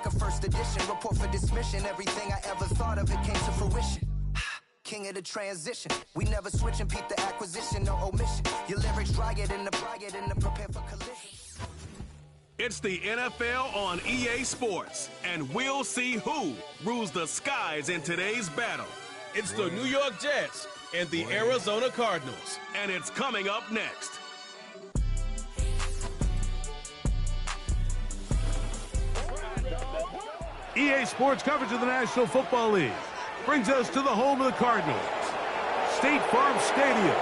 like a first edition. Report for dismission. Everything I ever thought of, it came to fruition. King of the transition. We never switch and peep the acquisition, no omission. Your lyrics drier than the prepare for collision. It's the NFL on EA Sports, and we'll see who rules the skies in today's battle. It's the New York Jets and the Arizona Cardinals, and it's coming up next. EA Sports coverage of the National Football League brings us to the home of the Cardinals, State Farm Stadium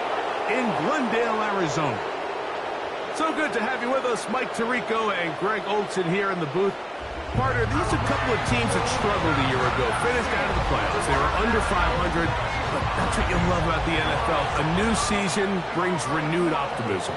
in Glendale, Arizona. So good to have you with us, Mike Tirico and Greg Olson here in the booth. Partner, these are a couple of teams that struggled a year ago, finished out of the playoffs. They were under 500, but that's what you love about the NFL. A new season brings renewed optimism.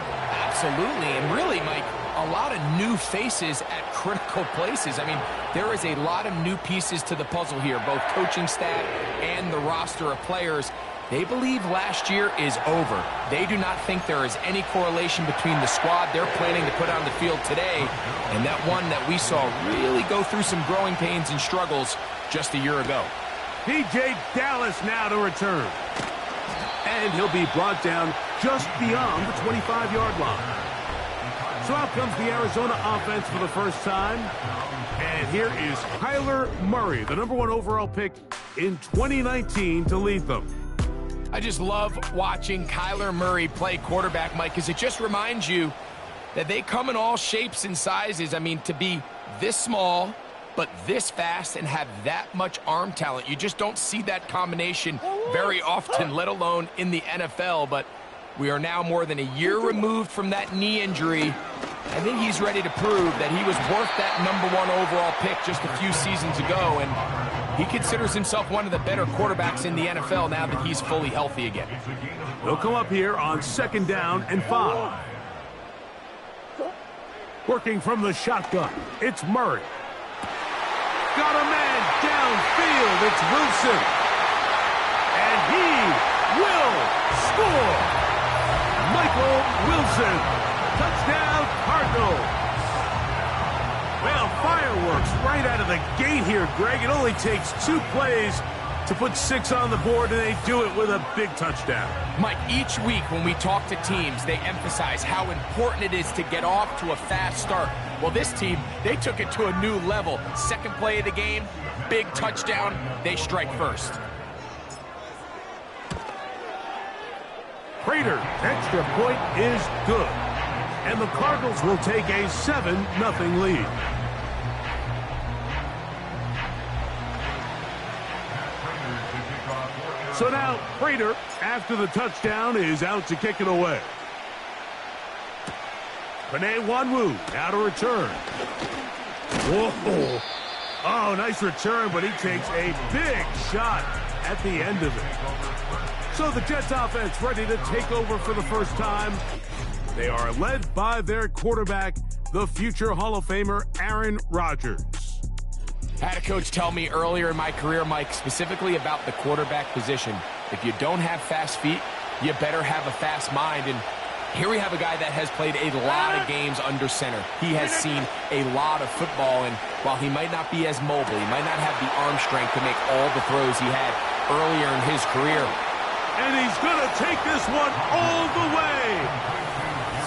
Absolutely, and really, Mike, a lot of new faces at critical places. I mean, there is a lot of new pieces to the puzzle here, both coaching staff and the roster of players. They believe last year is over. They do not think there is any correlation between the squad they're planning to put on the field today and that one that we saw really go through some growing pains and struggles just a year ago. P.J. Dallas now to return. And he'll be brought down just beyond the 25-yard line. So out comes the Arizona offense for the first time. And here is Kyler Murray, the #1 overall pick in 2019 to lead them. I just love watching Kyler Murray play quarterback, Mike, because it just reminds you that they come in all shapes and sizes. I mean, to be this small, but this fast and have that much arm talent, you just don't see that combination very often, let alone in the NFL. But we are now more than a year removed from that knee injury. I think he's ready to prove that he was worth that #1 overall pick just a few seasons ago, and he considers himself one of the better quarterbacks in the NFL now that he's fully healthy again. He'll come up here on 2nd down and 5. Working from the shotgun, it's Murray. Got a man downfield, it's Wilson. And he will score. Michael Wilson, touchdown Cardinals. Well, fireworks right out of the gate here, Greg. It only takes 2 plays to put 6 on the board, and they do it with a big touchdown. Mike, each week when we talk to teams, they emphasize how important it is to get off to a fast start. Well, this team, they took it to a new level. 2nd play of the game, big touchdown, they strike first. Prater, extra point is good. And the Cardinals will take a 7-0 lead. So now, Prater, after the touchdown, is out to kick it away. Penei Wanwu, now to return. Whoa. Oh, nice return, but he takes a big shot at the end of it. So the Jets offense ready to take over for the first time. They are led by their quarterback, the future Hall of Famer, Aaron Rodgers. I had a coach tell me earlier in my career, Mike, specifically about the quarterback position. If you don't have fast feet, you better have a fast mind. And here we have a guy that has played a lot of games under center. He has seen a lot of football, and while he might not be as mobile, he might not have the arm strength to make all the throws he had earlier in his career. And he's going to take this one all the way.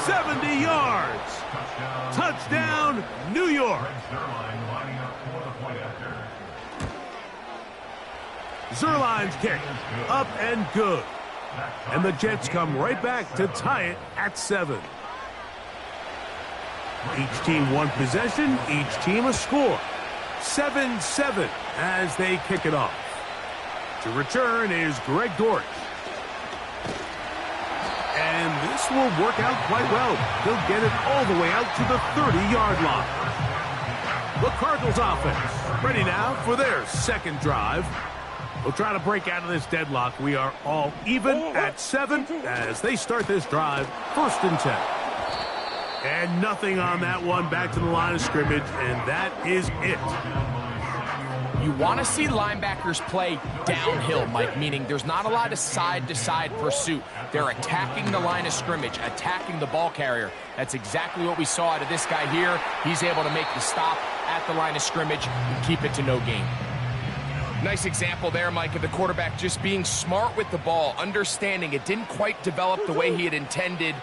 70 yards. Touchdown, New York. Zerline's kick, up and good. And the Jets come right back to tie it at 7. Each team one possession, each team a score. 7-7 as they kick it off. To return is Greg Dortch. And this will work out quite well. He'll get it all the way out to the 30-yard line. The Cardinals offense ready now for their second drive. We'll try to break out of this deadlock. We are all even at 7 as they start this drive, 1st and 10. And nothing on that one, back to the line of scrimmage, and that is it. You want to see linebackers play downhill, Mike, meaning there's not a lot of side-to-side pursuit. They're attacking the line of scrimmage, attacking the ball carrier. That's exactly what we saw out of this guy here. He's able to make the stop at the line of scrimmage and keep it to no gain. Nice example there, Mike, of the quarterback just being smart with the ball, understanding it didn't quite develop the way he had intended.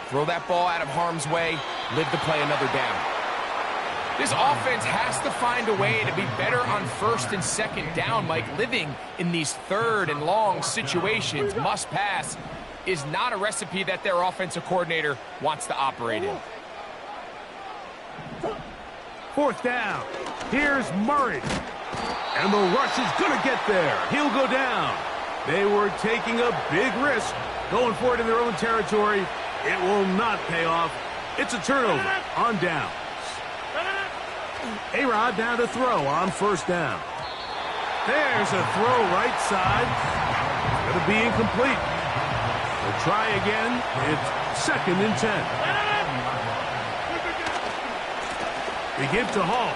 Throw that ball out of harm's way, live to play another down. This offense has to find a way to be better on first and second down, Mike. Living in these third and long situations, must pass, is not a recipe that their offensive coordinator wants to operate in. Fourth down. Here's Murray. And the rush is going to get there. He'll go down. They were taking a big risk, going for it in their own territory. It will not pay off. It's a turnover on downs. A-Rod now to throw on first down. There's a throw right side. It's going to be incomplete. They'll try again. It's 2nd and 10. They give to Hall.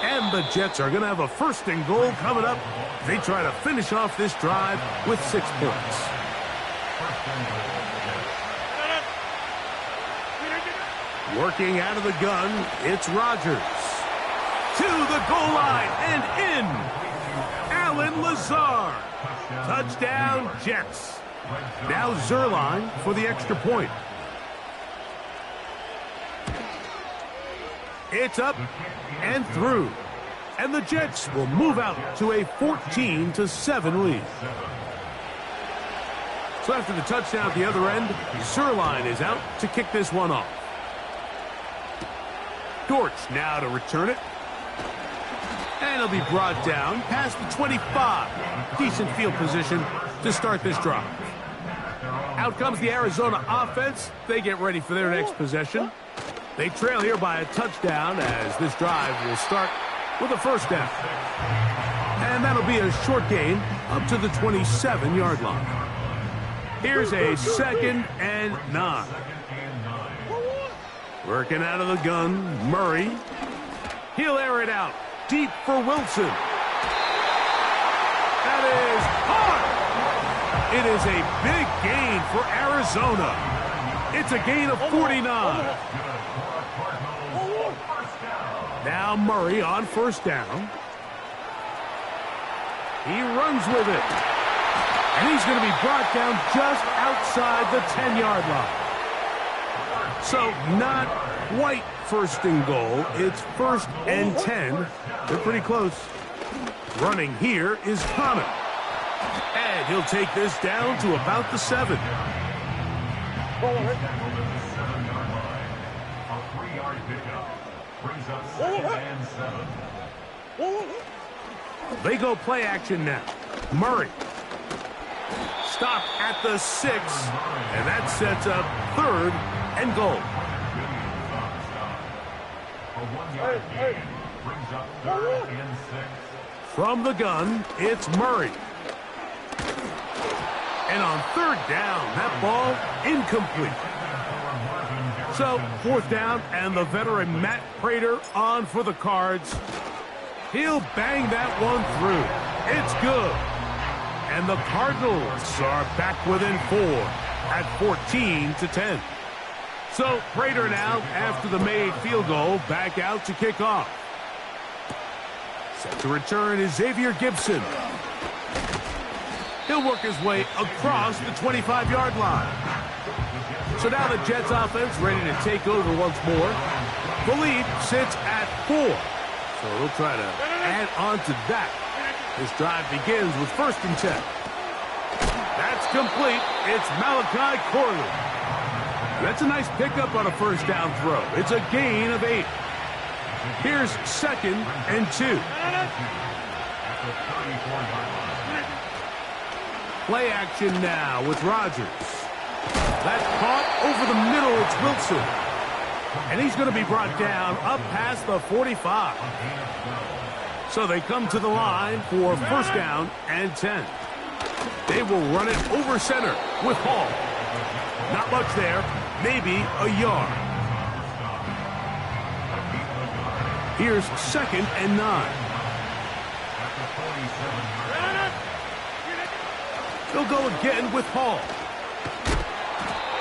And the Jets are going to have a 1st and goal coming up. They try to finish off this drive with 6 points. Working out of the gun, it's Rodgers. To the goal line and in. Allen Lazard. Touchdown, Jets. Now Zerline for the extra point. It's up and through. And the Jets will move out to a 14-7 lead. So after the touchdown at the other end, Zerline is out to kick this one off. Dortch now to return it. And he'll be brought down past the 25. Decent field position to start this drive. Out comes the Arizona offense. They get ready for their next possession. They trail here by a touchdown as this drive will start with a 1st down. And that'll be a short gain up to the 27-yard line. Here's a 2nd and 9. Working out of the gun, Murray. He'll air it out deep for Wilson. That is hard. It is a big gain for Arizona. It's a gain of 49. Now Murray on 1st down. He runs with it. And he's going to be brought down just outside the 10-yard line. So not quite 1st and goal. It's 1st and 10. They're pretty close. Running here is Connor. And he'll take this down to about the 7. They go play action now. Murray. Stop at the 6. And that sets up 3rd and goal. From the gun, it's Murray. And on 3rd down, that ball incomplete. So 4th down, and the veteran Matt Prater on for the Cards. He'll bang that one through. It's good. And the Cardinals are back within 4 at 14-10. So Prater now, after the made field goal, back out to kick off. Set to return is Xavier Gibson. He'll work his way across the 25-yard line. So now the Jets offense ready to take over once more. The lead sits at 4. So they'll try to add on to that. This drive begins with 1st and 10. That's complete. It's Malachi Corley. That's a nice pickup on a 1st down throw. It's a gain of 8. Here's 2nd and 2. Play action now with Rodgers. That's caught over the middle. It's Wilson. And he's going to be brought down up past the 45. So they come to the line for 1st down and 10. They will run it over center with Hall. Not much there. Maybe a yard. Here's 2nd and 9. They'll go again with Hall.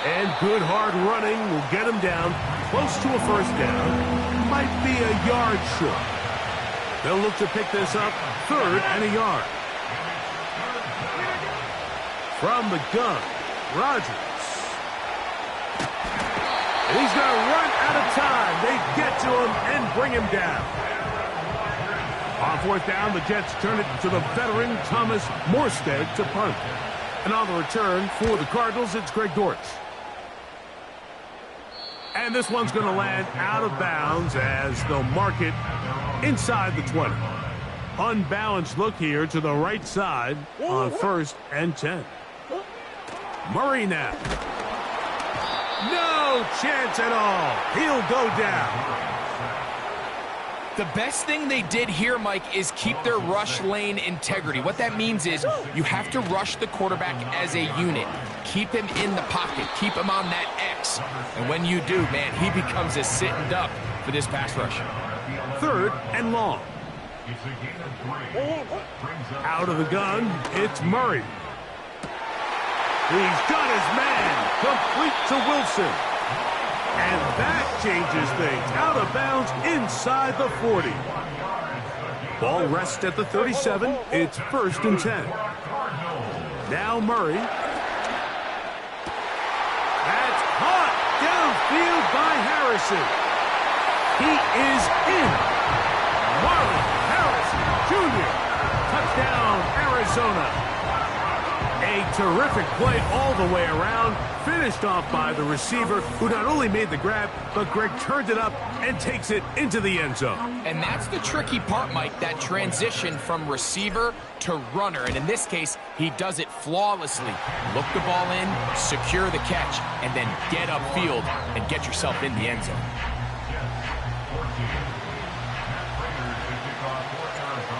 And good hard running will get him down close to a first down. Might be a yard short. They'll look to pick this up 3rd and a yard. From the gun, Rodgers. And he's going to run out of time. They get to him and bring him down. On 4th down, the Jets turn it to the veteran Thomas Morstead to punt. And on the return for the Cardinals, it's Greg Dortch. And this one's going to land out of bounds as they'll mark it inside the 20. Unbalanced look here to the right side on 1st and 10. Murray now. No chance at all. He'll go down. The best thing they did here, Mike, is keep their rush lane integrity. What that means is you have to rush the quarterback as a unit. Keep him in the pocket. Keep him on that X. And when you do, man, he becomes a sitting duck for this pass rush. 3rd and long. Out of the gun, it's Murray. He's got his man, complete to Wilson. And that changes things. Out of bounds inside the 40. Ball rests at the 37. It's 1st and 10. Now Murray. That's caught downfield by Harrison. He is in. Marlon Harrison Jr. Touchdown, Arizona. A terrific play all the way around, finished off by the receiver, who not only made the grab, but Greg turned it up and takes it into the end zone. And that's the tricky part, Mike, that transition from receiver to runner. And in this case, he does it flawlessly. Look the ball in, secure the catch, and then get upfield and get yourself in the end zone.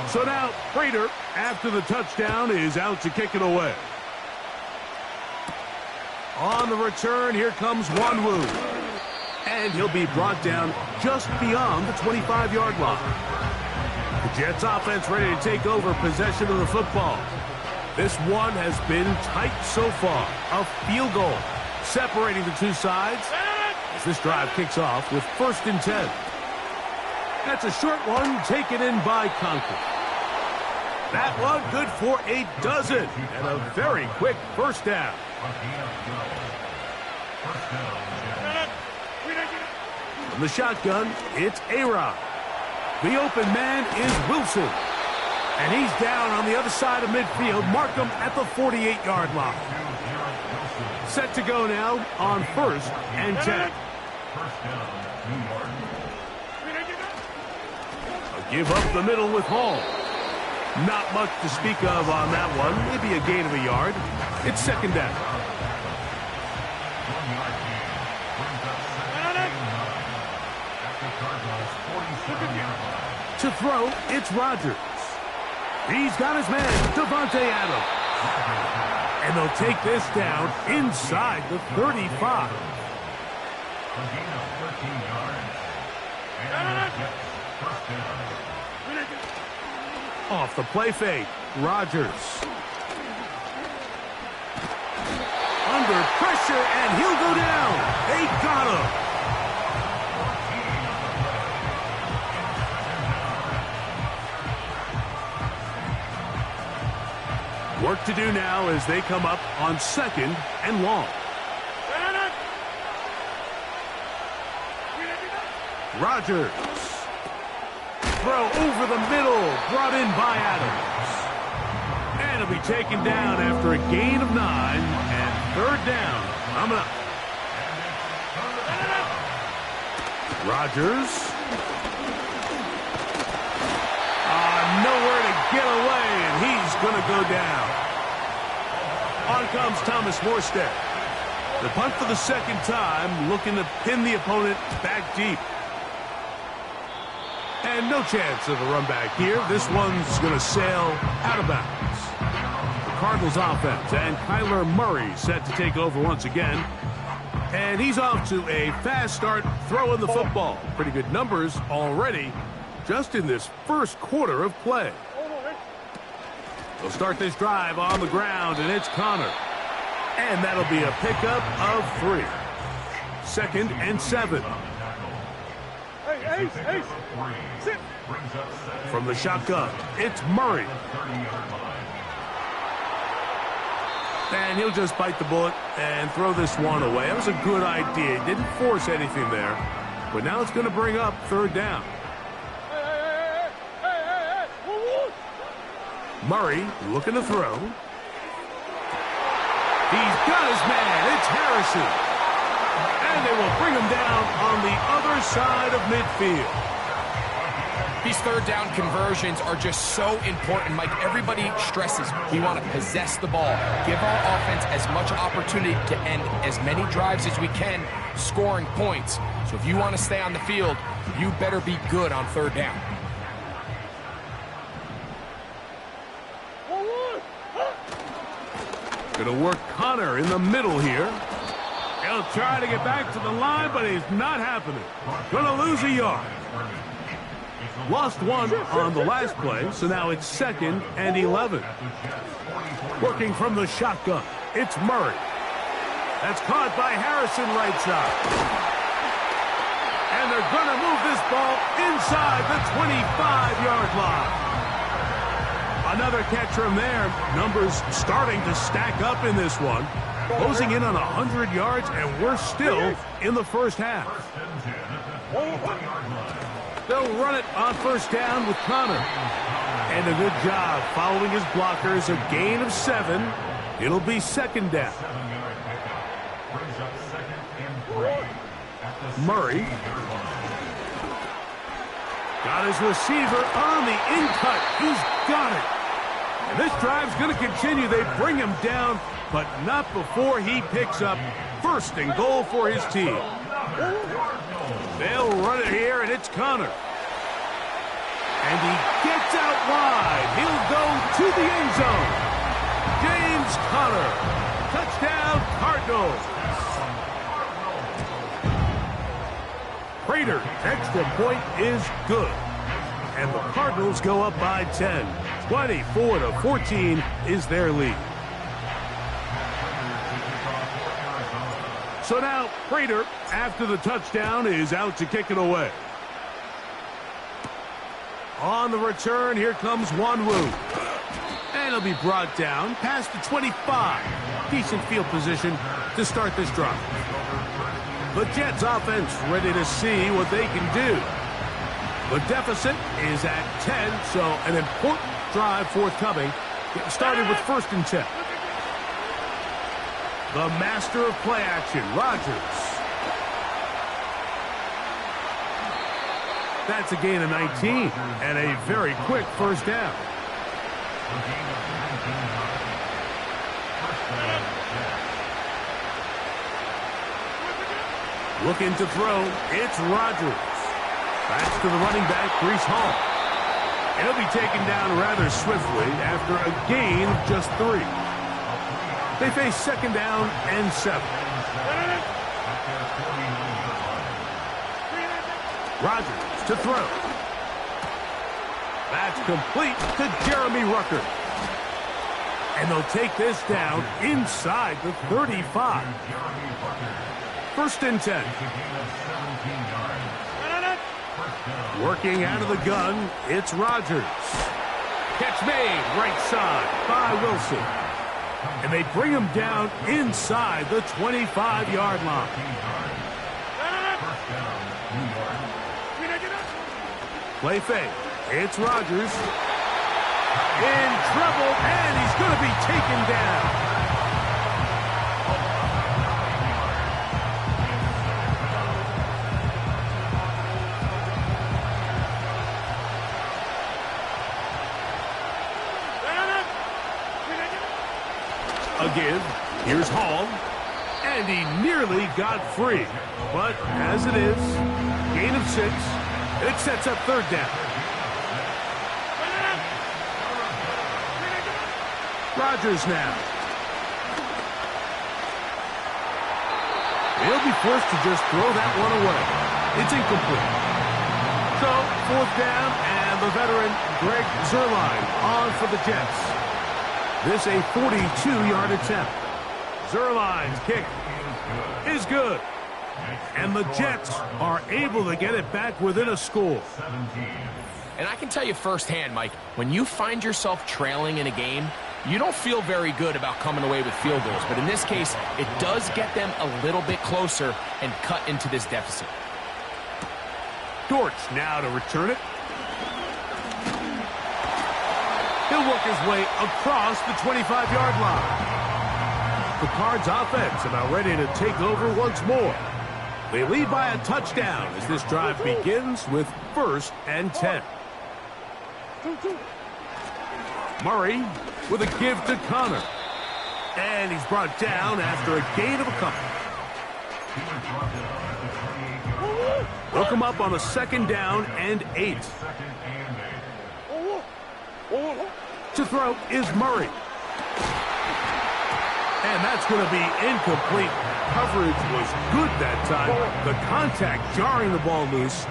So now, Prater, after the touchdown, is out to kick it away. On the return, here comes Wanwu. And he'll be brought down just beyond the 25-yard line. The Jets offense ready to take over possession of the football. This one has been tight so far. A field goal separating the two sides as this drive kicks off with 1st and 10. That's a short one taken in by Conklin. That one good for a dozen and a very quick first down. From the shotgun, it's A-Rod. The open man is Wilson. And he's down on the other side of midfield. Mark him at the 48-yard line. Set to go now on 1st and 10. A give up the middle with Hall. Not much to speak of on that one. Maybe a gain of a yard. It's 2nd down. To throw, it's Rodgers. He's got his man, Devontae Adams. And they'll take this down inside the 35. Off the play fake, Rodgers. Under pressure, and he'll go down. They got him. Work to do now as they come up on 2nd and long. Rodgers. Throw over the middle, brought in by Adams. And it'll be taken down after a gain of 9 and 3rd down. Coming up. Rodgers. Nowhere to get away, and he's going to go down. On comes Thomas Morstead. The punt for the 2nd time, looking to pin the opponent back deep. And no chance of a run back here. This one's going to sail out of bounds. The Cardinals offense and Kyler Murray set to take over once again. And he's off to a fast start throwing the football. Pretty good numbers already just in this first quarter of play. They'll start this drive on the ground, and it's Connor. And that'll be a pickup of 3. 2nd and 7. From the shotgun, it's Murray. And he'll just bite the bullet and throw this one away. That was a good idea. He didn't force anything there. But now it's going to bring up third down. Murray looking to throw. He's got his man. It's Harrison. And they will bring him down on the other side of midfield. These third down conversions are just so important, Mike. Everybody stresses we want to possess the ball, give our offense as much opportunity to end as many drives as we can, scoring points. So if you want to stay on the field, you better be good on third down. Going to work Connor in the middle here. He'll try to get back to the line, but it's not happening. Going to lose a yard. Lost one on the last play, so now it's 2nd and 11. Working from the shotgun, it's Murray. That's caught by Harrison right side. And they're going to move this ball inside the 25-yard line. Another catch from there. Numbers starting to stack up in this one. Closing in on 100 yards, and we're still in the first half. They'll run it on first down with Connor. And a good job following his blockers. A gain of 7. It'll be 2nd down. Murray. Got his receiver on the in-cut. He's got it. And this drive's going to continue. They bring him down, but not before he picks up 1st and goal for his team. They'll run it here, and it's Connor. And he gets out wide. He'll go to the end zone. James Conner. Touchdown, Cardinals. Prater's extra point is good. And the Cardinals go up by 10. 24-14 is their lead. So now Prater, after the touchdown, is out to kick it away. On the return, here comes Wanwu. And he'll be brought down past the 25. Decent field position to start this drive. The Jets offense ready to see what they can do. The deficit is at 10, so an important drive forthcoming. Getting started with 1st and 10. The master of play action, Rodgers. That's a gain of 19 and a very quick first down. Looking to throw, it's Rodgers. Back to the running back, Breece Hall. And he'll be taken down rather swiftly after a gain of just 3. They face 2nd down and 7. Rodgers to throw. That's complete to Jeremy Rucker. And they'll take this down inside the 35. 1st and 10. Working out of the gun, it's Rodgers. Catch made right side by Wilson. And they bring him down inside the 25-yard line. Play fake. It's Rodgers. In trouble, and he's going to be taken down. A give. Here's Hall. And he nearly got free. But as it is, gain of 6. It sets up 3rd down. Rodgers now. He'll be forced to just throw that one away. It's incomplete. So, 4th down, and the veteran Greg Zuerlein on for the Jets. This a 42-yard attempt. Zuerlein's kick is good. And the Jets are able to get it back within a score. And I can tell you firsthand, Mike, when you find yourself trailing in a game, you don't feel very good about coming away with field goals. But in this case, it does get them a little bit closer and cut into this deficit. Dortch now to return it. He'll work his way across the 25-yard line. The Cards offense about ready to take over once more. They lead by a touchdown as this drive begins with 1st and 10. Murray with a give to Connor. And he's brought down after a gain of a couple. They'll come up on a 2nd down and 8. To throw is Murray. And that's going to be incomplete. Coverage was good that time. The contact jarring the ball loose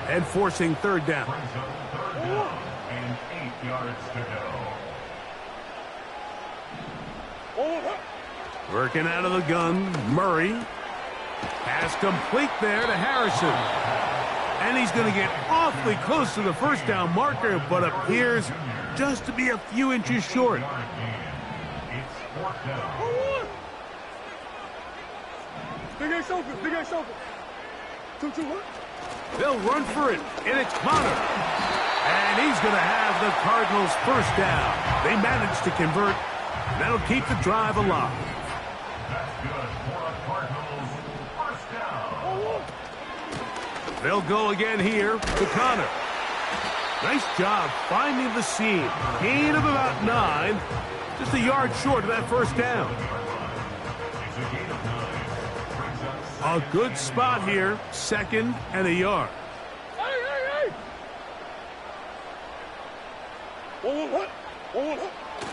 and forcing 3rd down. And 8 yards to go. Working out of the gun, Murray. Pass complete there to Harrison. And he's going to get awfully close to the 1st down marker, but appears just to be a few inches short. It's 4th down. Big ass open. 2-2-1. They'll run for it, and it's Connor. And he's going to have the Cardinals' 1st down. They managed to convert. That'll keep the drive alive. That's good for a Cardinals 1st down. They'll go again here to Connor. Nice job finding the seam. Gain of about 9. Just a yard short of that 1st down. A good spot here. 2nd and a yard.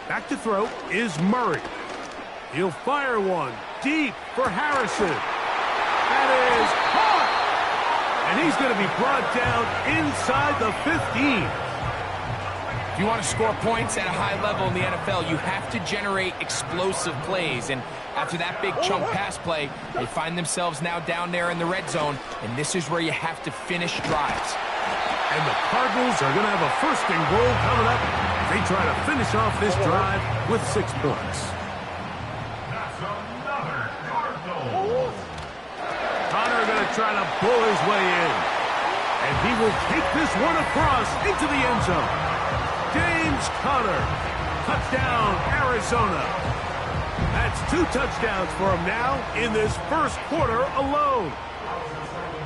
Back to throw is Murray. He'll fire one deep for Harrison. That is caught. And he's going to be brought down inside the 15. If you want to score points at a high level in the NFL, you have to generate explosive plays. And after that big chunk pass play, they find themselves now down there in the red zone, and this is where you have to finish drives. And the Cardinals are going to have a 1st and goal coming up. They try to finish off this drive with 6 points. That's another Cardinal. Connor going to try to pull his way in. And he will take this one across into the end zone. James Conner, touchdown, Arizona. That's 2 touchdowns for him now in this 1st quarter alone.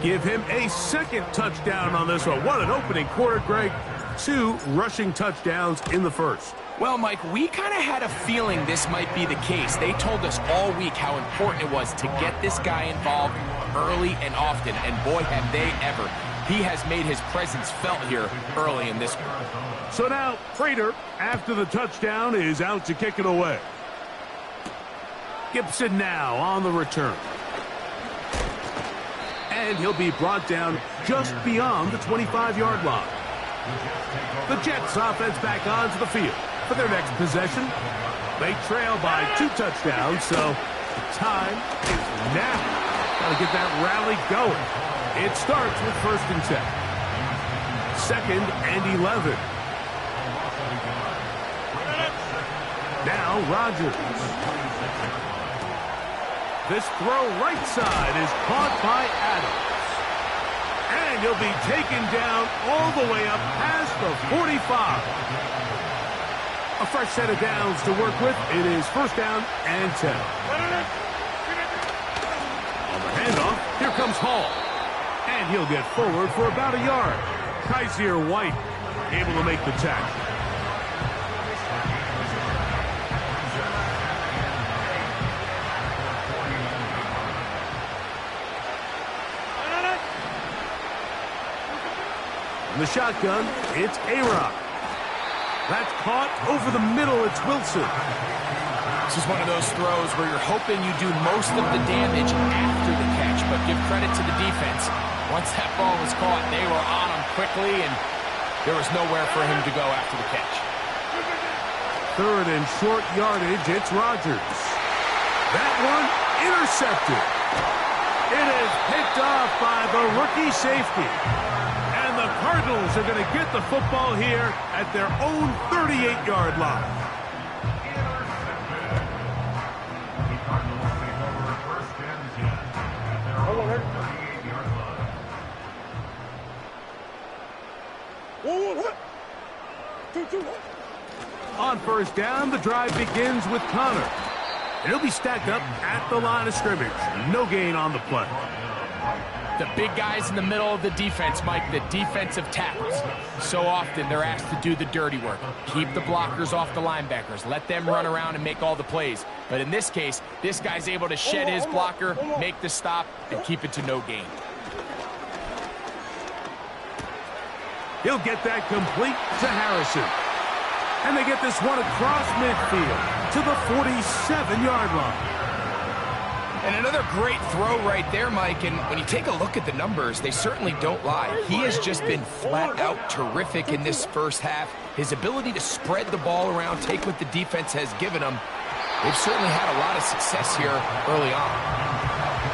Give him a 2nd touchdown on this one. What an opening quarter, Greg. 2 rushing touchdowns in the 1st. Well, Mike, we kind of had a feeling this might be the case. They told us all week how important it was to get this guy involved early and often, and boy, have they ever. He has made his presence felt here early in this one. So now, Prater, after the touchdown, is out to kick it away. Gibson now on the return. And he'll be brought down just beyond the 25-yard line. The Jets offense back onto the field for their next possession. They trail by 2 touchdowns, so the time is now. Got to get that rally going. It starts with 1st and 10. 2nd and 11. Now Rodgers. This throw right side is caught by Adams. And he'll be taken down all the way up past the 45. A fresh set of downs to work with. It is 1st down and 10. On the handoff, here comes Hall. And he'll get forward for about a yard. Kaiser White able to make the tackle. The shotgun, it's A-Rod. That's caught over the middle, it's Wilson. This is one of those throws where you're hoping you do most of the damage after the catch, but give credit to the defense. Once that ball was caught, they were on him quickly, and there was nowhere for him to go after the catch. 3rd and short yardage, it's Rodgers. That one intercepted. It is picked off by the rookie safety. And the Cardinals are going to get the football here at their own 38-yard line. On first down, the drive begins with Connor. And he'll be stacked up at the line of scrimmage. No gain on the play. The big guys in the middle of the defense, Mike, the defensive tackles. So often they're asked to do the dirty work. Keep the blockers off the linebackers. Let them run around and make all the plays. But in this case, this guy's able to shed his blocker, make the stop, and keep it to no gain. He'll get that complete to Harrison. And they get this one across midfield to the 47-yard line. And another great throw right there, Mike. And when you take a look at the numbers, they certainly don't lie. He has just been flat out terrific in this first half. His ability to spread the ball around, take what the defense has given him. They've certainly had a lot of success here early on.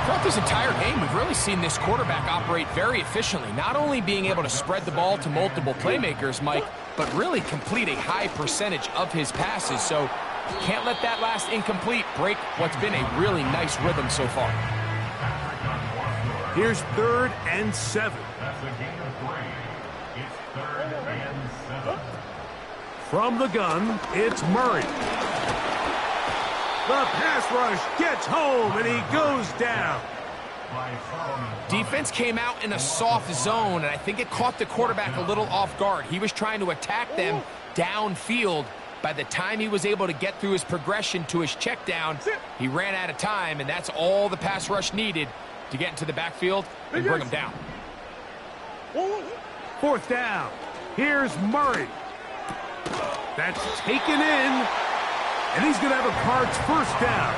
Throughout this entire game, we've really seen this quarterback operate very efficiently, not only being able to spread the ball to multiple playmakers, Mike, but really complete a high percentage of his passes. So can't let that last incomplete break what's been a really nice rhythm so far. Here's 3rd and 7. That's a gain of 3. It's 3rd and 7. From the gun, it's Murray. The pass rush gets home, and he goes down. Defense came out in a soft zone, and I think it caught the quarterback a little off guard. He was trying to attack them downfield. By the time he was able to get through his progression to his check down, he ran out of time, and that's all the pass rush needed to get into the backfield and bring him down. 4th down. Here's Murray. That's taken in, and he's going to have a Cards first down.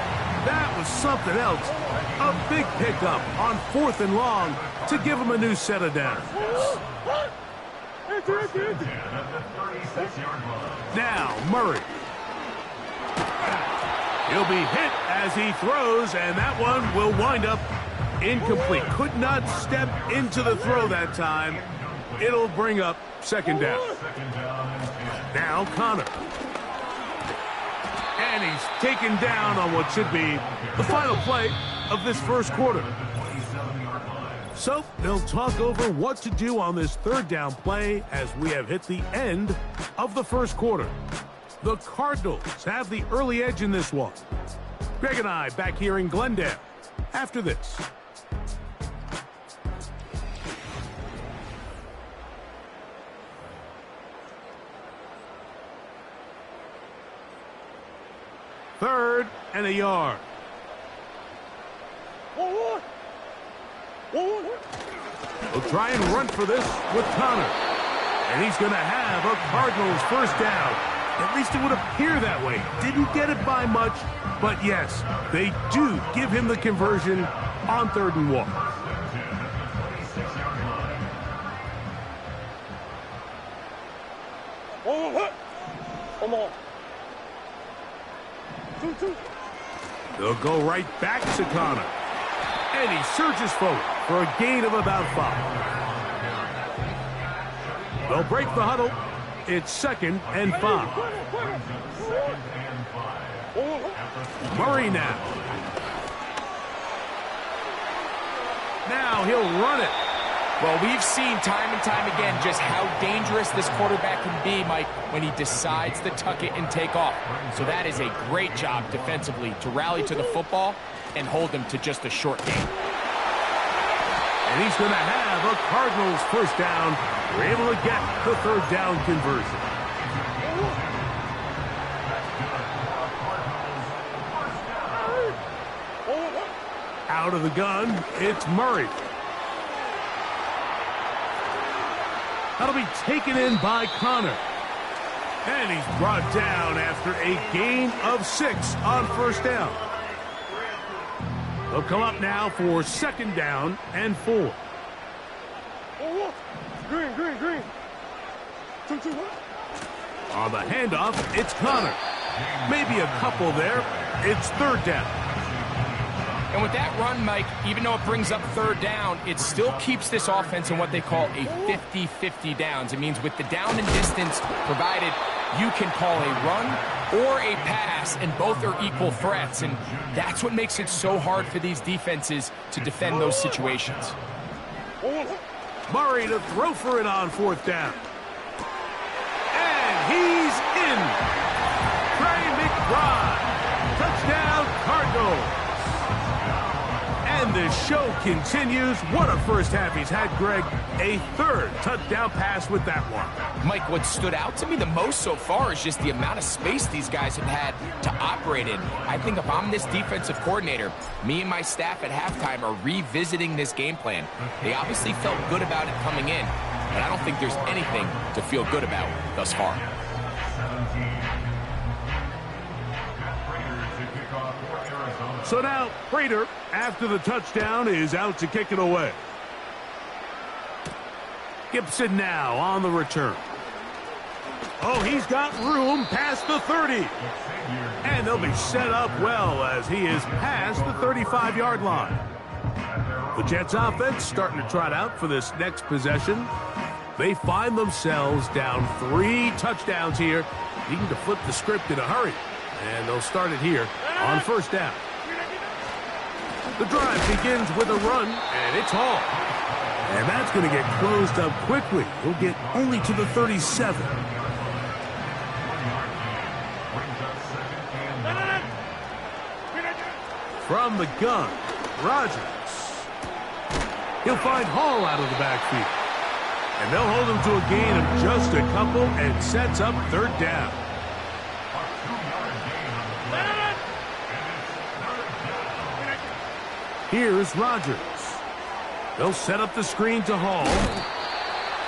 That was something else. A big pickup on 4th and long to give him a new set of downs. Now, Murray. He'll be hit as he throws, and that one will wind up incomplete. Could not step into the throw that time. It'll bring up 2nd down. Now, Connor. And he's taken down on what should be the final play of this first quarter. So they'll talk over what to do on this 3rd down play as we have hit the end of the first quarter. The Cardinals have the early edge in this one. Greg and I back here in Glendale after this. Third and a yard. We'll try and run for this with Connor. And he's going to have a Cardinals first down. At least it would appear that way. Didn't get it by much, but yes, they do give him the conversion on 3rd and 1. Come on. They'll go right back to Connor. And he surges forward for a gain of about 5. They'll break the huddle. It's 2nd and 5. Murray now. Now he'll run it. Well, we've seen time and time again just how dangerous this quarterback can be, Mike, when he decides to tuck it and take off. So that is a great job defensively to rally to the football and hold them to just a short gain. And he's going to have a Cardinals first down. We're able to get the 3rd down conversion. Out of the gun, it's Murray. That'll be taken in by Connor. And he's brought down after a gain of 6 on first down. They'll come up now for 2nd down and 4. Green. 2, 1. On the handoff, it's Connor. Maybe a couple there. It's 3rd down. And And with that run, Mike, even though it brings up third down, it still keeps this offense in what they call a 50-50 downs. It means with the down and distance provided, you can call a run or a pass, and both are equal threats. And that's what makes it so hard for these defenses to defend those situations. Murray to throw for it on fourth down. And he's in. Trey McBride. Touchdown, Cardinals. And the show continues. What a first half he's had, Greg. A third touchdown pass with that one. Mike, what stood out to me the most so far is just the amount of space these guys have had to operate in. I think if I'm this defensive coordinator, me and my staff at halftime are revisiting this game plan. They obviously felt good about it coming in, but I don't think there's anything to feel good about thus far. So now, Prater, after the touchdown, is out to kick it away. Gibson now on the return. Oh, he's got room past the 30. And they'll be set up well as he is past the 35-yard line. The Jets offense starting to trot out for this next possession. They find themselves down 3 touchdowns here, needing to flip the script in a hurry. And they'll start it here on first down. The drive begins with a run, and it's Hall. And that's going to get closed up quickly. He'll get only to the 37. From the gun, Rodgers. He'll find Hall out of the backfield. And they'll hold him to a gain of just a couple and sets up third down. Here's Rodgers. They'll set up the screen to Hall.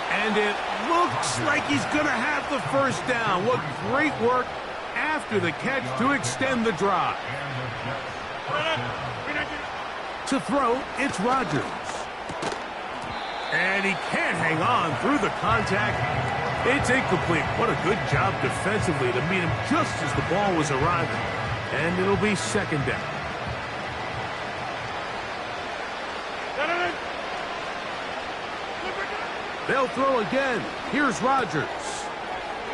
And it looks like he's going to have the first down. What great work after the catch to extend the drive. To throw, it's Rodgers. And he can't hang on through the contact. It's incomplete. What a good job defensively to meet him just as the ball was arriving. And it'll be second down. They'll throw again. Here's Rodgers.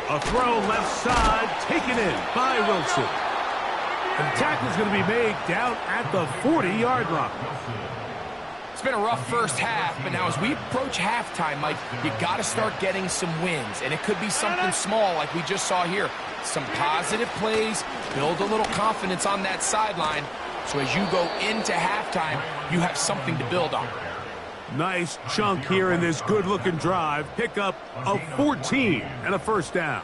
A throw left side, taken in by Wilson. And the tackle's going to be made down at the 40-yard line. It's been a rough first half, but now as we approach halftime, Mike, you got to start getting some wins. And it could be something small like we just saw here. Some positive plays, build a little confidence on that sideline. So as you go into halftime, you have something to build on. Nice chunk here in this good-looking drive. Pick up of 14 and a first down.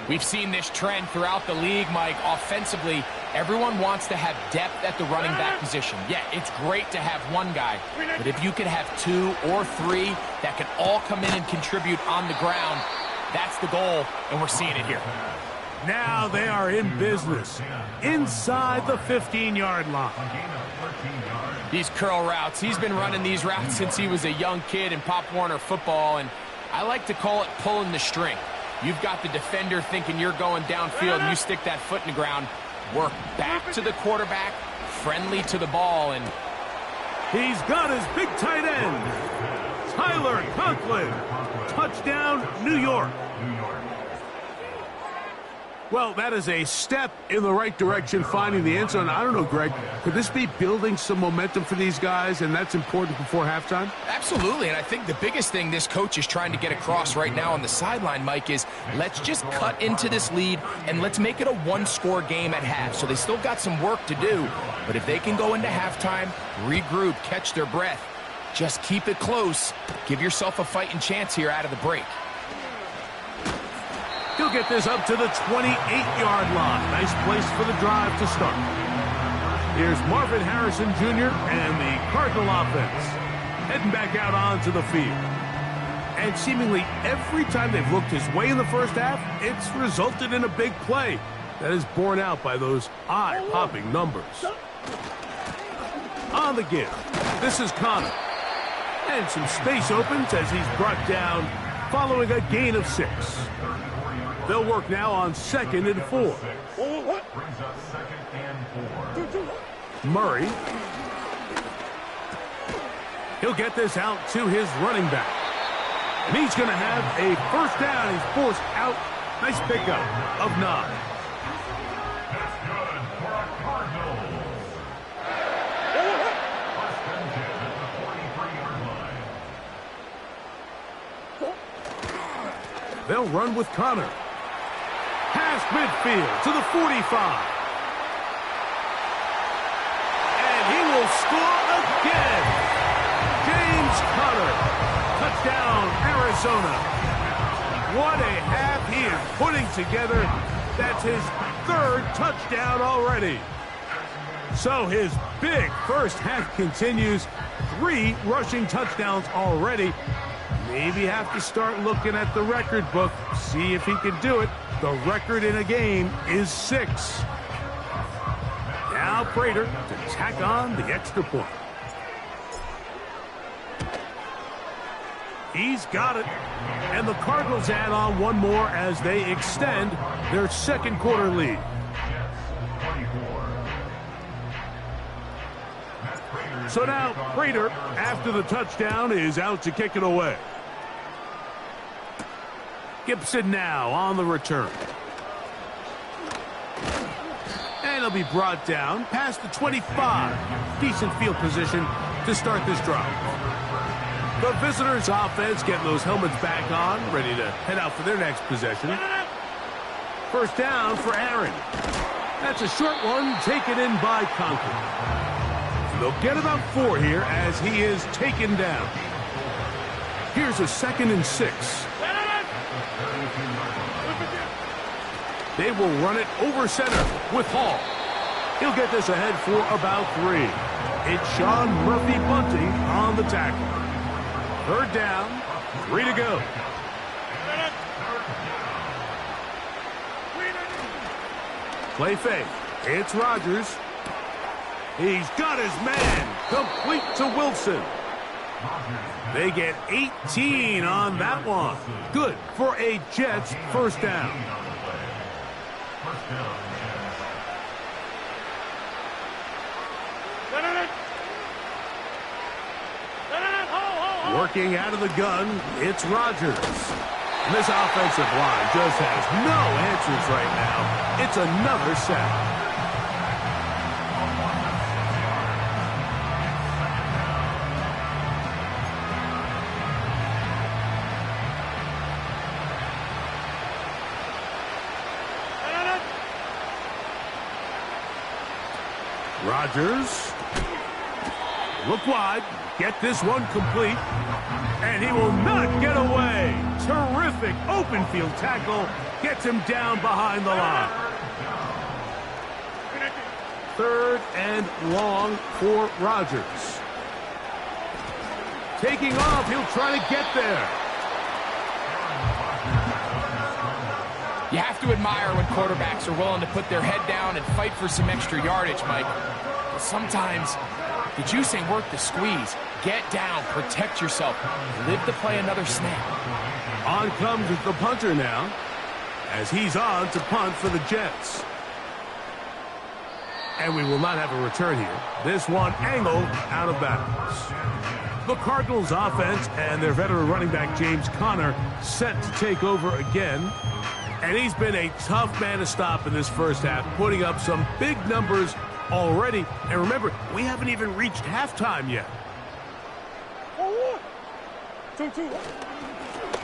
We've seen this trend throughout the league, Mike. Offensively, everyone wants to have depth at the running back position. Yeah, it's great to have one guy, but if you could have 2 or 3 that can all come in and contribute on the ground, that's the goal, and we're seeing it here. Now they are in business inside the 15-yard line. These curl routes, he's been running these routes since he was a young kid in Pop Warner football, and I like to call it pulling the string. You've got the defender thinking you're going downfield, and you stick that foot in the ground, work back to the quarterback, friendly to the ball, and he's got his big tight end, Tyler Conklin. Touchdown, New York. Well, that is a step in the right direction, finding the end zone. I don't know, Greg, could this be building some momentum for these guys, and that's important before halftime? Absolutely, and I think the biggest thing this coach is trying to get across right now on the sideline, Mike, is let's just cut into this lead, and let's make it a one-score game at half. So they still got some work to do, but if they can go into halftime, regroup, catch their breath, just keep it close, give yourself a fighting chance here out of the break. He'll get this up to the 28-yard line. Nice place for the drive to start. Here's Marvin Harrison Jr. and the Cardinal offense heading back out onto the field. And seemingly every time they've looked his way in the first half, it's resulted in a big play that is borne out by those eye-popping numbers. On the give, this is Connor. And some space opens as he's brought down following a gain of 6. They'll work now on 2nd and 4. Murray. He'll get this out to his running back. And he's going to have a first down. He's forced out. Nice pickup of 9. That's good for a Cardinals. First and 10 at the 43-yard line. They'll run with Connor. Past midfield to the 45. And he will score again. James Conner. Touchdown, Arizona. What a half he is putting together. That's his 3rd touchdown already. So his big first half continues. 3 rushing touchdowns already. Maybe have to start looking at the record book, see if he can do it. The record in a game is 6. Now Prater to tack on the extra point. He's got it. And the Cardinals add on one more as they extend their 2nd quarter lead. So now Prater, after the touchdown, is out to kick it away. Gibson now on the return. And he'll be brought down past the 25. Decent field position to start this drive. The visitors' offense getting those helmets back on, ready to head out for their next possession. First down for Aaron. That's a short one taken in by Conklin. They'll get about 4 here as he is taken down. Here's a 2nd and 6. They will run it over center with Hall. He'll get this ahead for about 3. It's Sean Murphy bunting on the tackle. 3rd down, 3 to go. Play fake. It's Rodgers. He's got his man. Complete to Wilson. They get 18 on that one. Good for a Jets first down. Working out of the gun, it's Rodgers. And this offensive line just has no answers right now. It's another sack. Rodgers. Look wide. Get this one complete. And he will not get away. Terrific open field tackle. Gets him down behind the line. 3rd and long for Rodgers. Taking off. He'll try to get there. You have to admire when quarterbacks are willing to put their head down and fight for some extra yardage, Mike. But sometimes the juice ain't worth the squeeze. Get down, protect yourself, live to play another snap. On comes the punter now, as he's on to punt for the Jets. And we will not have a return here. This one angled out of bounds. The Cardinals offense and their veteran running back James Conner set to take over again. And he's been a tough man to stop in this first half, putting up some big numbers already. And remember, we haven't even reached halftime yet. 2-2.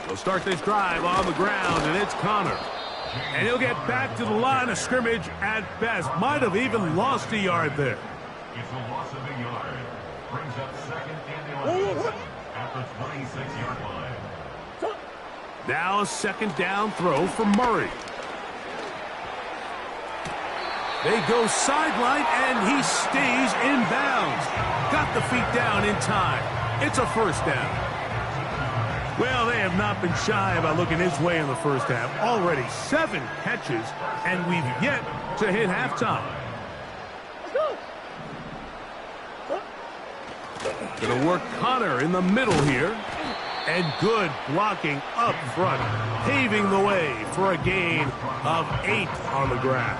They'll start this drive on the ground, and it's Conner. And he'll get back to the line of scrimmage at best. Might have even lost a yard there. It's a loss of a yard. Brings up 2nd and 11 at the 26-yard line. Now a 2nd down throw for Murray. They go sideline, and he stays in bounds. Got the feet down in time. It's a first down. Well, they have not been shy about looking his way in the first half. Already 7 catches, and we've yet to hit halftime. Gonna work Conner in the middle here. And good blocking up front, paving the way for a gain of 8 on the ground.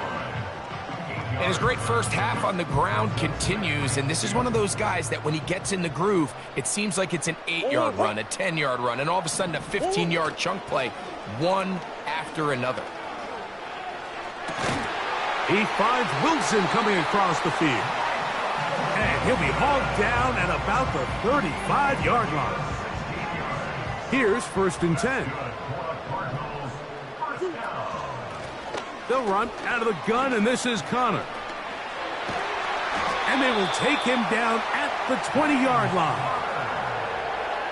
And his great first half on the ground continues, and this is one of those guys that when he gets in the groove, it seems like it's an 8-yard run, a 10-yard run, and all of a sudden a 15-yard chunk play, one after another. He finds Wilson coming across the field. And he'll be hauled down at about the 35-yard line. Here's 1st and 10. They'll run out of the gun, and this is Connor. And they will take him down at the 20-yard line.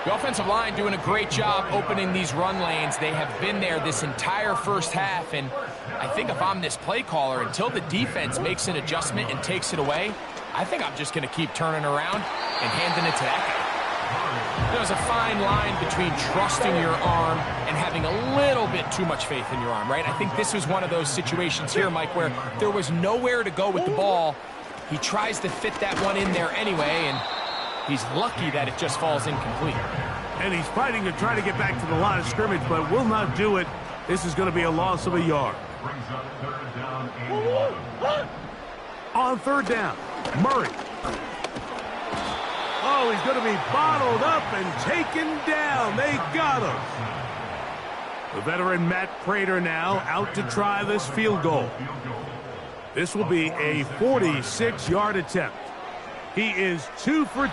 The offensive line doing a great job opening these run lanes. They have been there this entire first half, and I think if I'm this play caller, until the defense makes an adjustment and takes it away, I think I'm just going to keep turning around and handing it to that guy. There's a fine line between trusting your arm and having a little bit too much faith in your arm, right? I think this was one of those situations here, Mike, where there was nowhere to go with the ball. He tries to fit that one in there anyway, and he's lucky that it just falls incomplete. And he's fighting to try to get back to the line of scrimmage, but will not do it. This is going to be a loss of a yard. Brings up 3rd down and 1. On 3rd down, Murray. Oh, he's going to be bottled up and taken down. They got him. The veteran Matt Prater now out to try this field goal. This will be a 46-yard attempt. He is 2 for 2.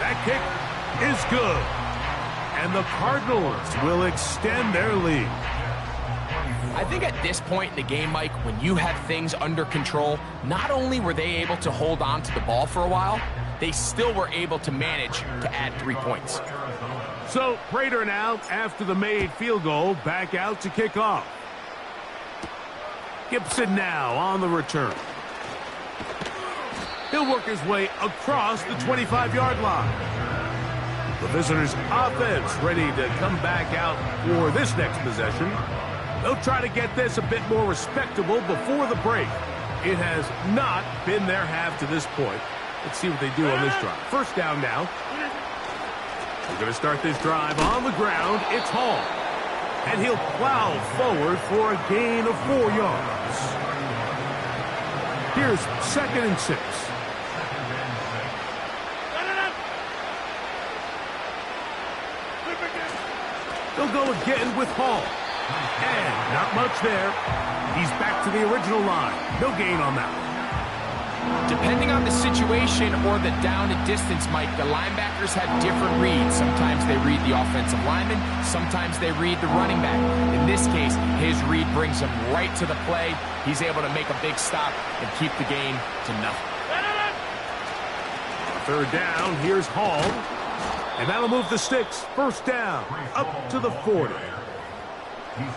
That kick is good. And the Cardinals will extend their lead. I think at this point in the game, Mike, when you have things under control, not only were they able to hold on to the ball for a while, they still were able to manage to add 3 points. So Prater now, after the made field goal, back out to kick off. Gibson now on the return. He'll work his way across the 25-yard line. The visitors' offense ready to come back out for this next possession. They'll try to get this a bit more respectable before the break. It has not been their half to this point. Let's see what they do on this drive. 1st down now. We're going to start this drive on the ground. It's Hall. And he'll plow forward for a gain of 4 yards. Here's 2nd and 6. They'll go again with Hall. And not much there. He's back to the original line. No gain on that one. Depending on the situation or the down and distance, Mike, the linebackers have different reads. Sometimes they read the offensive lineman. Sometimes they read the running back. In this case, his read brings him right to the play. He's able to make a big stop and keep the gain to nothing. 3rd down, here's Hall. And that'll move the sticks. 1st down, up to the 40.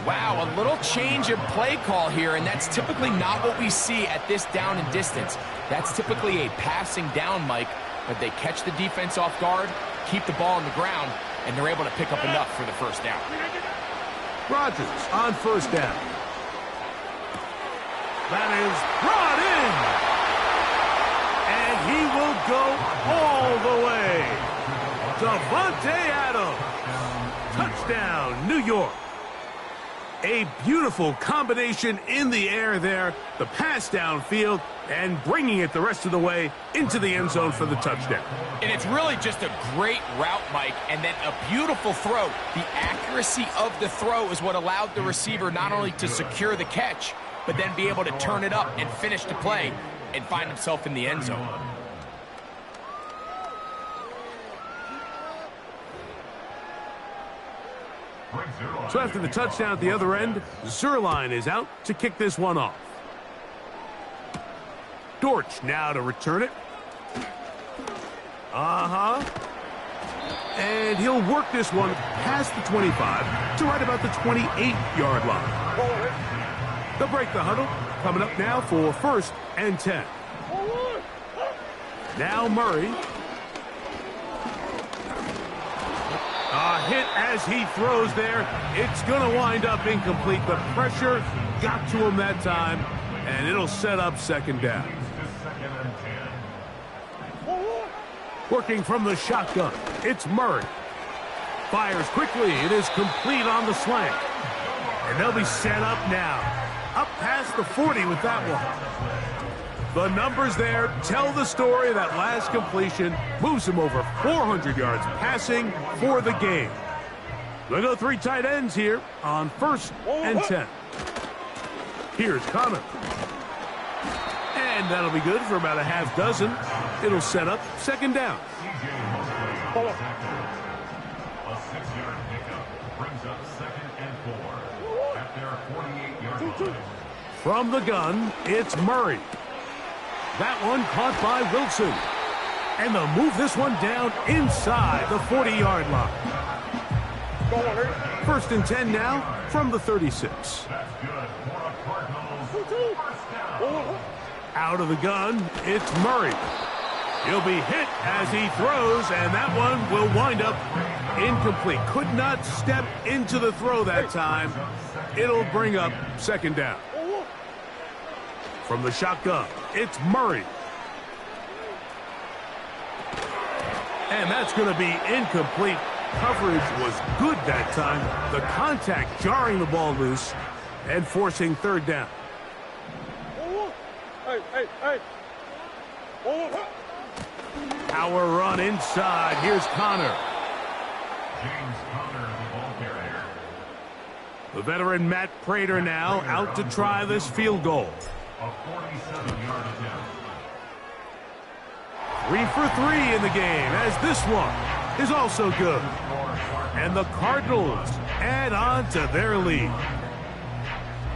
Wow, a little change of play call here, and that's typically not what we see at this down and distance. That's typically a passing down, Mike, but they catch the defense off guard, keep the ball on the ground, and they're able to pick up enough for the 1st down. Rodgers on 1st down. That is brought in. And he will go all the way. Davante Adams. Touchdown, New York. A beautiful combination in the air there. The pass downfield and bringing it the rest of the way into the end zone for the touchdown. And it's really just a great route, Mike, and then a beautiful throw. The accuracy of the throw is what allowed the receiver not only to secure the catch, but then be able to turn it up and finish the play and find himself in the end zone. So after the touchdown at the other end, Zerline is out to kick this one off. Dortch now to return it. And he'll work this one past the 25 to right about the 28-yard line. They'll break the huddle. Coming up now for 1st and 10. Now Murray. A hit as he throws there. It's going to wind up incomplete. The pressure got to him that time, and it'll set up 2nd down. Working from the shotgun, it's Murray. Fires quickly. It is complete on the slant. And they'll be set up now. Up past the 40 with that one. The numbers there tell the story. That last completion moves him over 400 yards passing for the game. We'll go 3 tight ends here on 1st and 10. Here's Connor. And that'll be good for about a half dozen. It'll set up 2nd down. A 6-yard pickup brings up 2nd and 4 at their 48-yard line. From the gun, it's Murray. That one caught by Wilson. And they'll move this one down inside the 40-yard line. 1st and 10 now from the 36. That's good for a Cardinals first down. Out of the gun, it's Murray. He'll be hit as he throws, and that one will wind up incomplete. Could not step into the throw that time. It'll bring up 2nd down. From the shotgun, it's Murray. And that's going to be incomplete. Coverage was good that time. The contact jarring the ball loose and forcing 3rd down. Power run inside. Here's Connor. James Conner, the ball carrier. The veteran Matt Prater now out to try this field goal. A 47-yard attempt. 3 for 3 in the game, as this one is also good. And the Cardinals add on to their lead.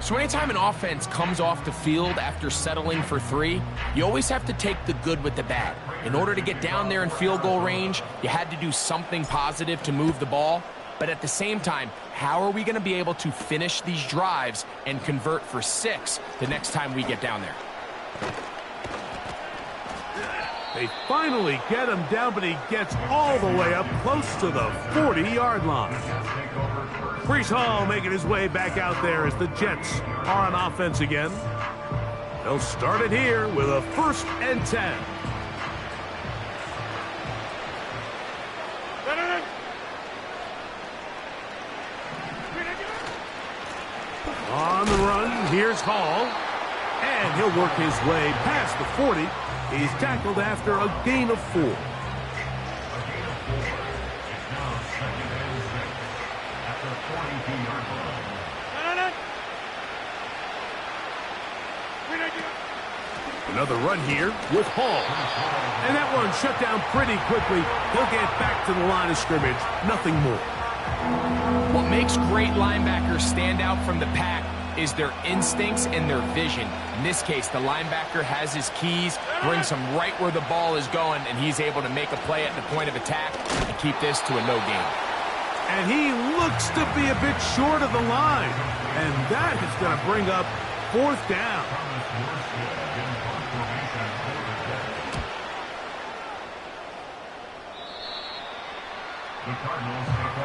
So anytime an offense comes off the field after settling for 3, you always have to take the good with the bad. In order to get down there in field goal range, you had to do something positive to move the ball. But at the same time, how are we going to be able to finish these drives and convert for 6 the next time we get down there? They finally get him down, but he gets all the way up close to the 40-yard line. Breece Hall making his way back out there as the Jets are on offense again. They'll start it here with a 1st and 10. On the run, here's Hall. And he'll work his way past the 40. He's tackled after a gain of 4. A gain of 4. It's now 2nd and 6 at the 42-yard line. Another run here with Hall. And that one shut down pretty quickly. He'll get back to the line of scrimmage. Nothing more. What makes great linebackers stand out from the pack is their instincts and their vision. In this case, the linebacker has his keys, brings him right where the ball is going, and he's able to make a play at the point of attack and keep this to a no gain. And he looks to be a bit short of the line. And that is going to bring up 4th down.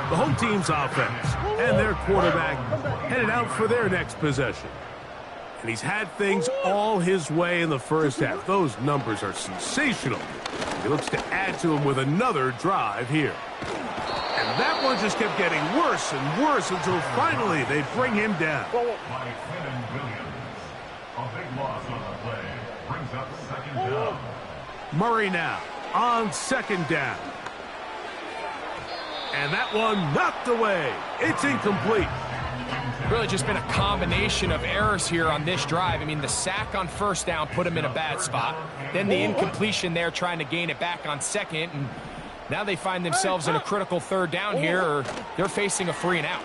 The home team's offense and their quarterback headed out for their next possession. And he's had things all his way in the first half. Those numbers are sensational. He looks to add to them with another drive here. And that one just kept getting worse and worse until finally they bring him down. By Quinton Williams. A big loss on the play. Brings up 2nd down. Murray now on 2nd down. And that one knocked away. It's incomplete. Really just been a combination of errors here on this drive. I mean, the sack on 1st down put him in a bad spot. Then the incompletion there trying to gain it back on 2nd. And now they find themselves in a critical 3rd down here, or they're facing a 3 and out.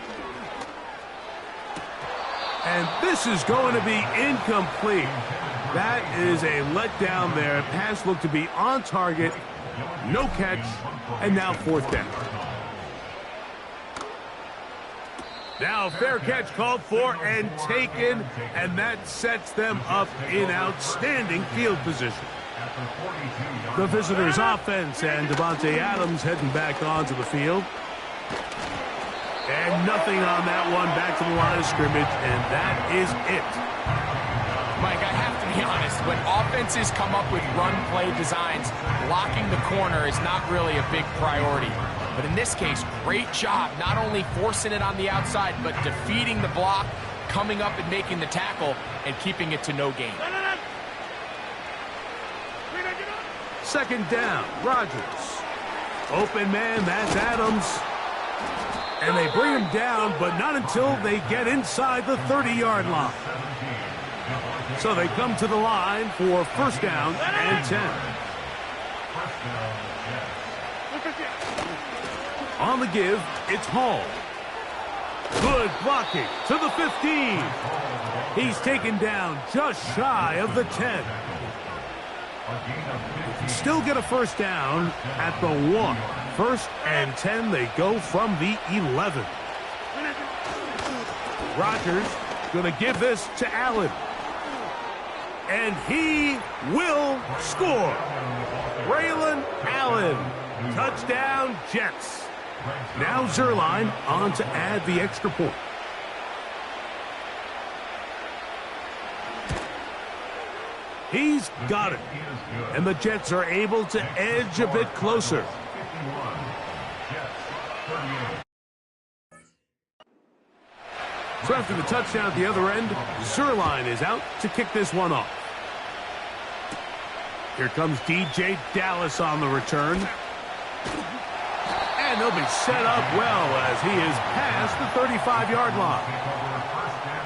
And this is going to be incomplete. That is a letdown there. Pass looked to be on target. No catch. And now 4th down. Now fair catch called for and taken, and that sets them up in outstanding field position. The visitors' offense and Devontae Adams heading back onto the field. And nothing on that one, back to the line of scrimmage, and that is it. Mike, I have to be honest, when offenses come up with run play designs, blocking the corner is not really a big priority. But in this case, great job, not only forcing it on the outside, but defeating the block, coming up and making the tackle, and keeping it to no gain. Second down, Rodgers. Open man, that's Adams. And they bring him down, but not until they get inside the 30-yard line. So they come to the line for first down and 10. On the give, it's Hall. Good blocking to the 15. He's taken down just shy of the 10. Still get a first down at the 1. First and 10, they go from the 11. Rodgers going to give this to Allen. And he will score. Braylon Allen. Touchdown, Jets. Now Zerline on to add the extra point. He's got it. And the Jets are able to edge a bit closer. So after the touchdown at the other end, Zerline is out to kick this one off. Here comes DJ Dallas on the return. And they'll be set up well as he is past the 35-yard line.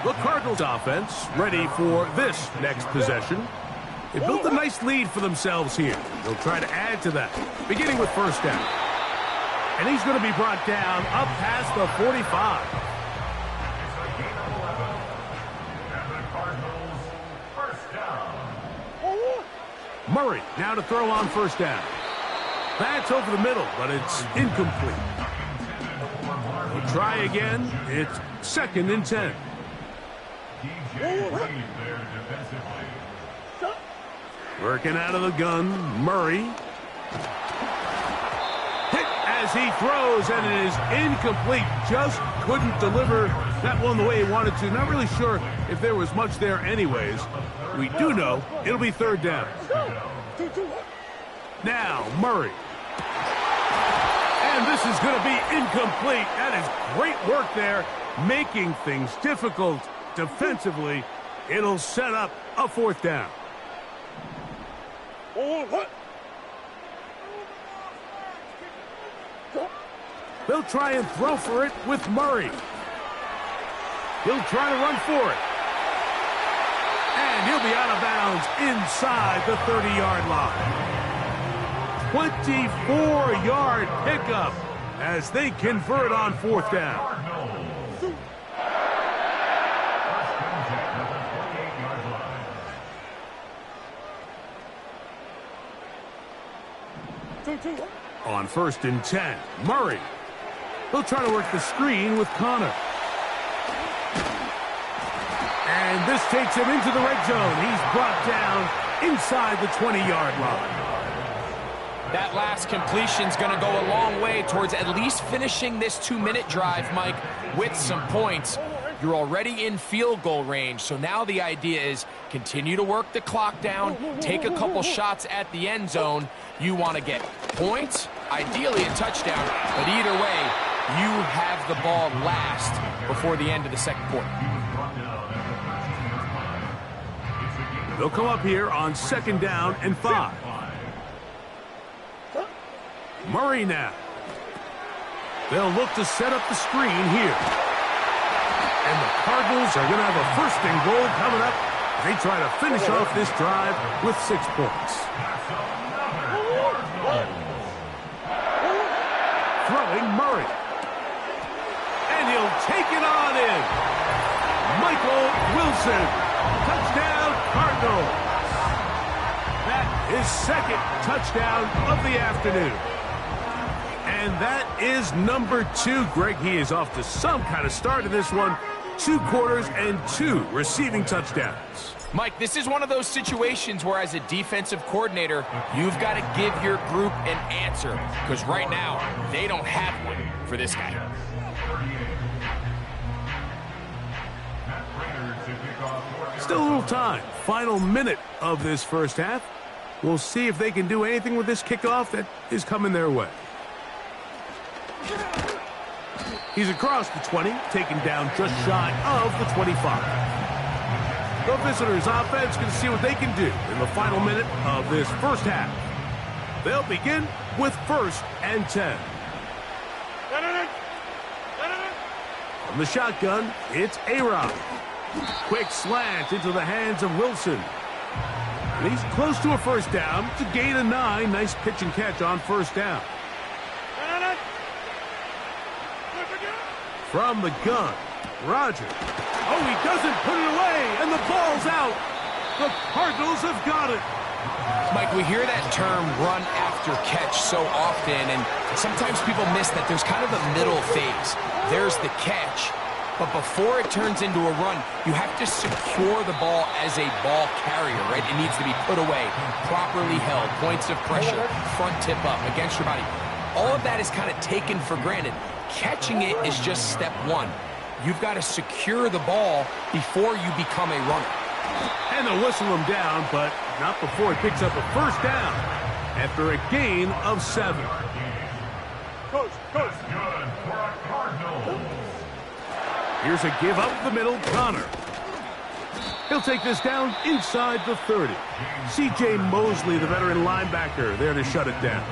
The Cardinals offense ready for this next possession. They built a nice lead for themselves here. They'll try to add to that, beginning with first down. And he's going to be brought down up past the 45. Murray now to throw on first down. That's over the middle, but it's incomplete. We'll try again. It's second and 10. Working out of the gun, Murray. Hit as he throws, and it is incomplete. Just couldn't deliver that one the way he wanted to. Not really sure if there was much there anyways. We do know it'll be third down. Now, Murray. And this is going to be incomplete. That is great work there, making things difficult defensively. It'll set up a fourth down. They'll try and throw for it with Murray. He'll try to run for it. And he'll be out of bounds inside the 30-yard line. 24-yard pickup as they convert on fourth down. On first and 10, Murray. He'll try to work the screen with Connor. And this takes him into the red zone. He's brought down inside the 20-yard line. That last completion's going to go a long way towards at least finishing this 2-minute drive, Mike, with some points. You're already in field goal range, so now the idea is continue to work the clock down, take a couple shots at the end zone. You want to get points, ideally a touchdown, but either way, you have the ball last before the end of the second quarter. They'll come up here on second down and 5. Murray now. They'll look to set up the screen here. And the Cardinals are going to have a first and goal coming up. They try to finish off this drive with 6 points. Throwing Murray. And he'll take it on in. Michael Wilson. Touchdown, Cardinals. That is second touchdown of the afternoon. And that is number 2. Greg, he is off to some kind of start in this one. 2 quarters and 2 receiving touchdowns. Mike, this is one of those situations where as a defensive coordinator, you've got to give your group an answer. Because right now, they don't have one for this guy. Still a little time. Final minute of this first half. We'll see if they can do anything with this kickoff that is coming their way. He's across the 20, taken down just shy of the 25. The visitors' offense can see what they can do in the final minute of this first half. They'll begin with 1st and 10. From the shotgun, it's A-Rod. Quick slant into the hands of Wilson. And he's close to a first down. It's a gain of 9. Nice pitch and catch on first down. From the gun, Roger. Oh, he doesn't put it away, and the ball's out. The Cardinals have got it. Mike, we hear that term run after catch so often, and sometimes people miss that there's kind of a middle phase. There's the catch, but before it turns into a run, you have to secure the ball as a ball carrier, right? It needs to be put away, properly held, points of pressure, front tip up against your body. All of that is kind of taken for granted. Catching it is just step one. You've got to secure the ball before you become a runner. And they'll whistle him down, but not before he picks up a first down after a gain of 7. Coach. Good for a Cardinals. Here's a give up the middle, Connor. He'll take this down inside the 30. C.J. Mosley, the veteran linebacker, there to shut it down.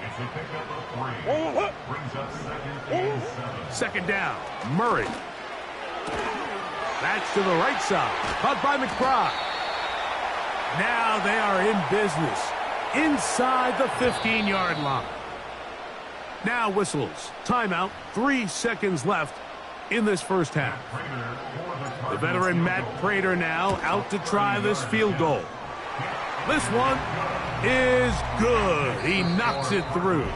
It's a pickup of 3. Brings up 2nd and 7. Second down, Murray. That's to the right side. Caught by McBride. Now they are in business. Inside the 15-yard line. Now whistles. Timeout. 3 seconds left in this first half. The veteran Matt Prater now out to try this field goal. This one is good. He knocks it through.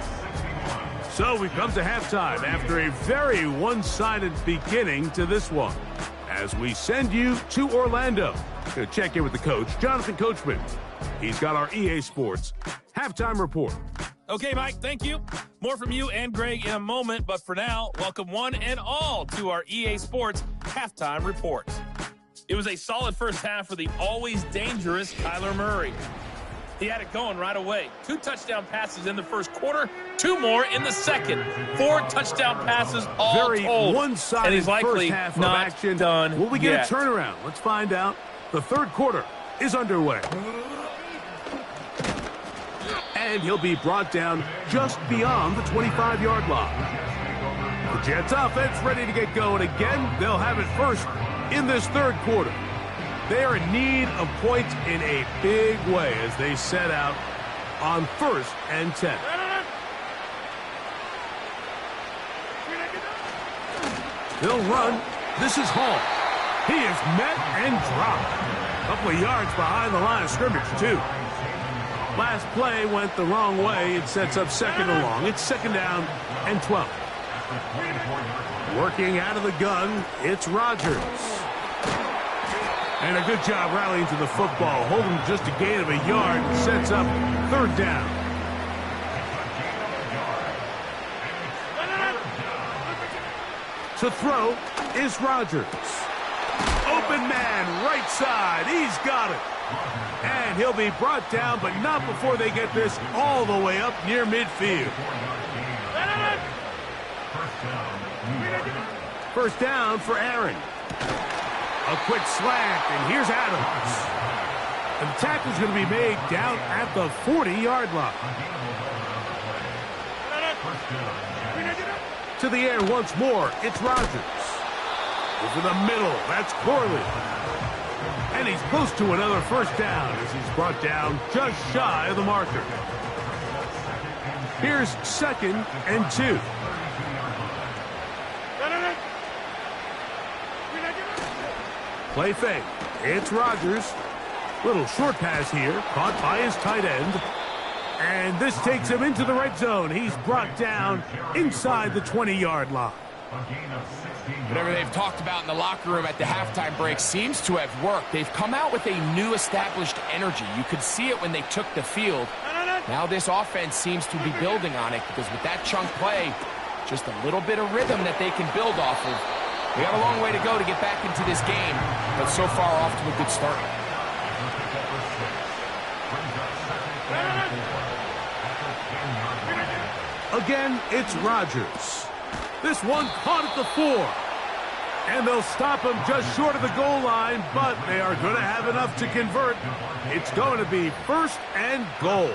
So we come to halftime after a very one-sided beginning to this one. As we send you to Orlando to check in with the coach, Jonathan Coachman. He's got our EA Sports halftime report. Okay, Mike, thank you. More from you and Greg in a moment, but for now, welcome one and all to our EA Sports halftime report. It was a solid first half for the always dangerous Kyler Murray. He had it going right away. 2 touchdown passes in the first quarter, 2 more in the second. 4 touchdown passes all Very told. one-sided And he's likely first half of not action. done Will we get yet. a turnaround? Let's find out. The third quarter is underway. And he'll be brought down just beyond the 25-yard line. The Jets offense ready to get going again. They'll have it first in this third quarter. They are in need of points in a big way as they set out on 1st and 10. They'll run. This is Hall. He is met and dropped. A couple of yards behind the line of scrimmage, too. Last play went the wrong way. It sets up 2nd and long. It's 2nd down and 12. Working out of the gun, it's Rodgers. And a good job rallying to the football. Holding just a gain of a yard. Sets up 3rd down. To throw is Rodgers. Open man, right side. He's got it. And he'll be brought down, but not before they get this all the way up near midfield. First down for Aaron. A quick slant, and here's Adams. And the tackle's going to be made down at the 40-yard line. To the air once more, it's Rodgers. Over the middle, that's Corley. And he's close to another first down as he's brought down just shy of the marker. Here's 2nd and 2. Play fake. It's Rodgers. Little short pass here, caught by his tight end. And this takes him into the red zone. He's brought down inside the 20-yard line. Whatever they've talked about in the locker room at the halftime break seems to have worked. They've come out with a new established energy. You could see it when they took the field. Now this offense seems to be building on it because with that chunk play, just a little bit of rhythm that they can build off of. We got a long way to go to get back into this game, but so far off to a good start. Again, it's Rodgers. This one caught at the 4. And they'll stop him just short of the goal line, but they are going to have enough to convert. It's going to be 1st and goal.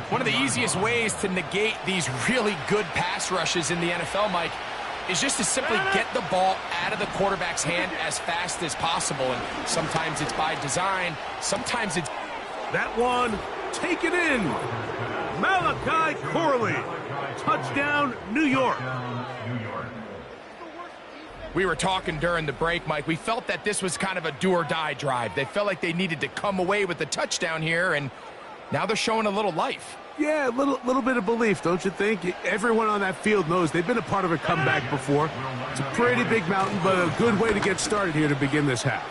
One of the easiest ways to negate these really good pass rushes in the NFL, Mike, is just to simply get the ball out of the quarterback's hand as fast as possible. And sometimes it's by design, sometimes it's... That one, taken in. Malachi Corley. Touchdown, New York. We were talking during the break, Mike. We felt that this was kind of a do-or-die drive. They felt like they needed to come away with the touchdown here, and now they're showing a little life. Yeah, a little bit of belief, don't you think? Everyone on that field knows they've been a part of a comeback before. It's a pretty big mountain, but a good way to get started here to begin this half.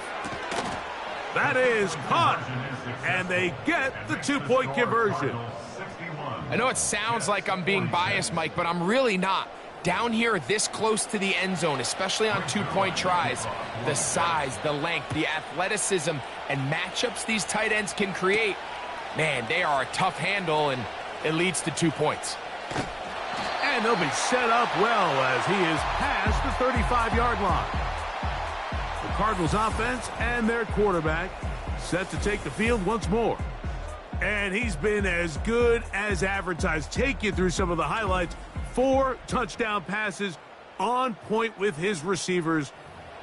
That is caught, and they get the 2-point conversion. I know it sounds like I'm being biased, Mike, but I'm really not. Down here this close to the end zone, especially on 2-point tries, the size, the length, the athleticism, and matchups these tight ends can create, man, they are a tough handle, and it leads to 2 points. And they'll be set up well as he is past the 35-yard line. The Cardinals offense and their quarterback set to take the field once more. And he's been as good as advertised. Take you through some of the highlights. 4 touchdown passes, on point with his receivers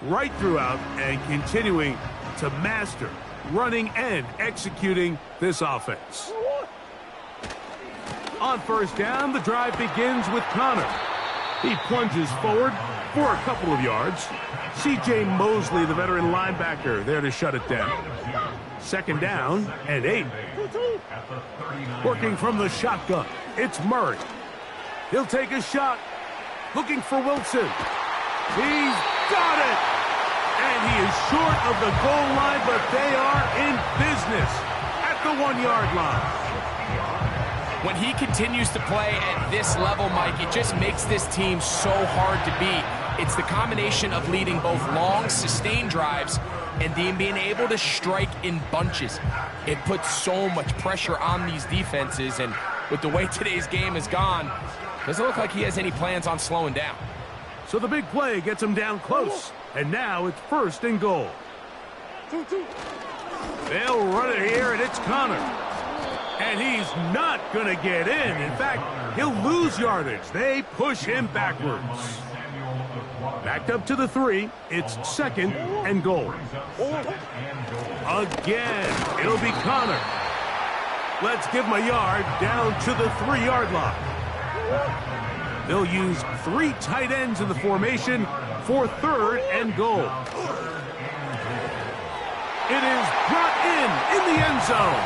right throughout, and continuing to master running and executing this offense. On 1st down, the drive begins with Connor. He plunges forward for a couple of yards. C.J. Mosley, the veteran linebacker, there to shut it down. 2nd down and 8. Working from the shotgun, it's Murray. He'll take a shot, looking for Wilson. He's got it! And he is short of the goal line, but they are in business at the 1-yard line. When he continues to play at this level, Mike, it just makes this team so hard to beat. It's the combination of leading both long, sustained drives and then being able to strike in bunches. It puts so much pressure on these defenses, and with the way today's game has gone, doesn't look like he has any plans on slowing down. So the big play gets him down close, and now it's 1st and goal. They'll run it here, and it's Connor. And he's not going to get in. In fact, he'll lose yardage. They push him backwards. Backed up to the 3. It's 2nd and goal. Again, it'll be Connor. Let's give him a yard down to the 3-yard line. They'll use 3 tight ends in the formation for 3rd and goal. It is brought in the end zone.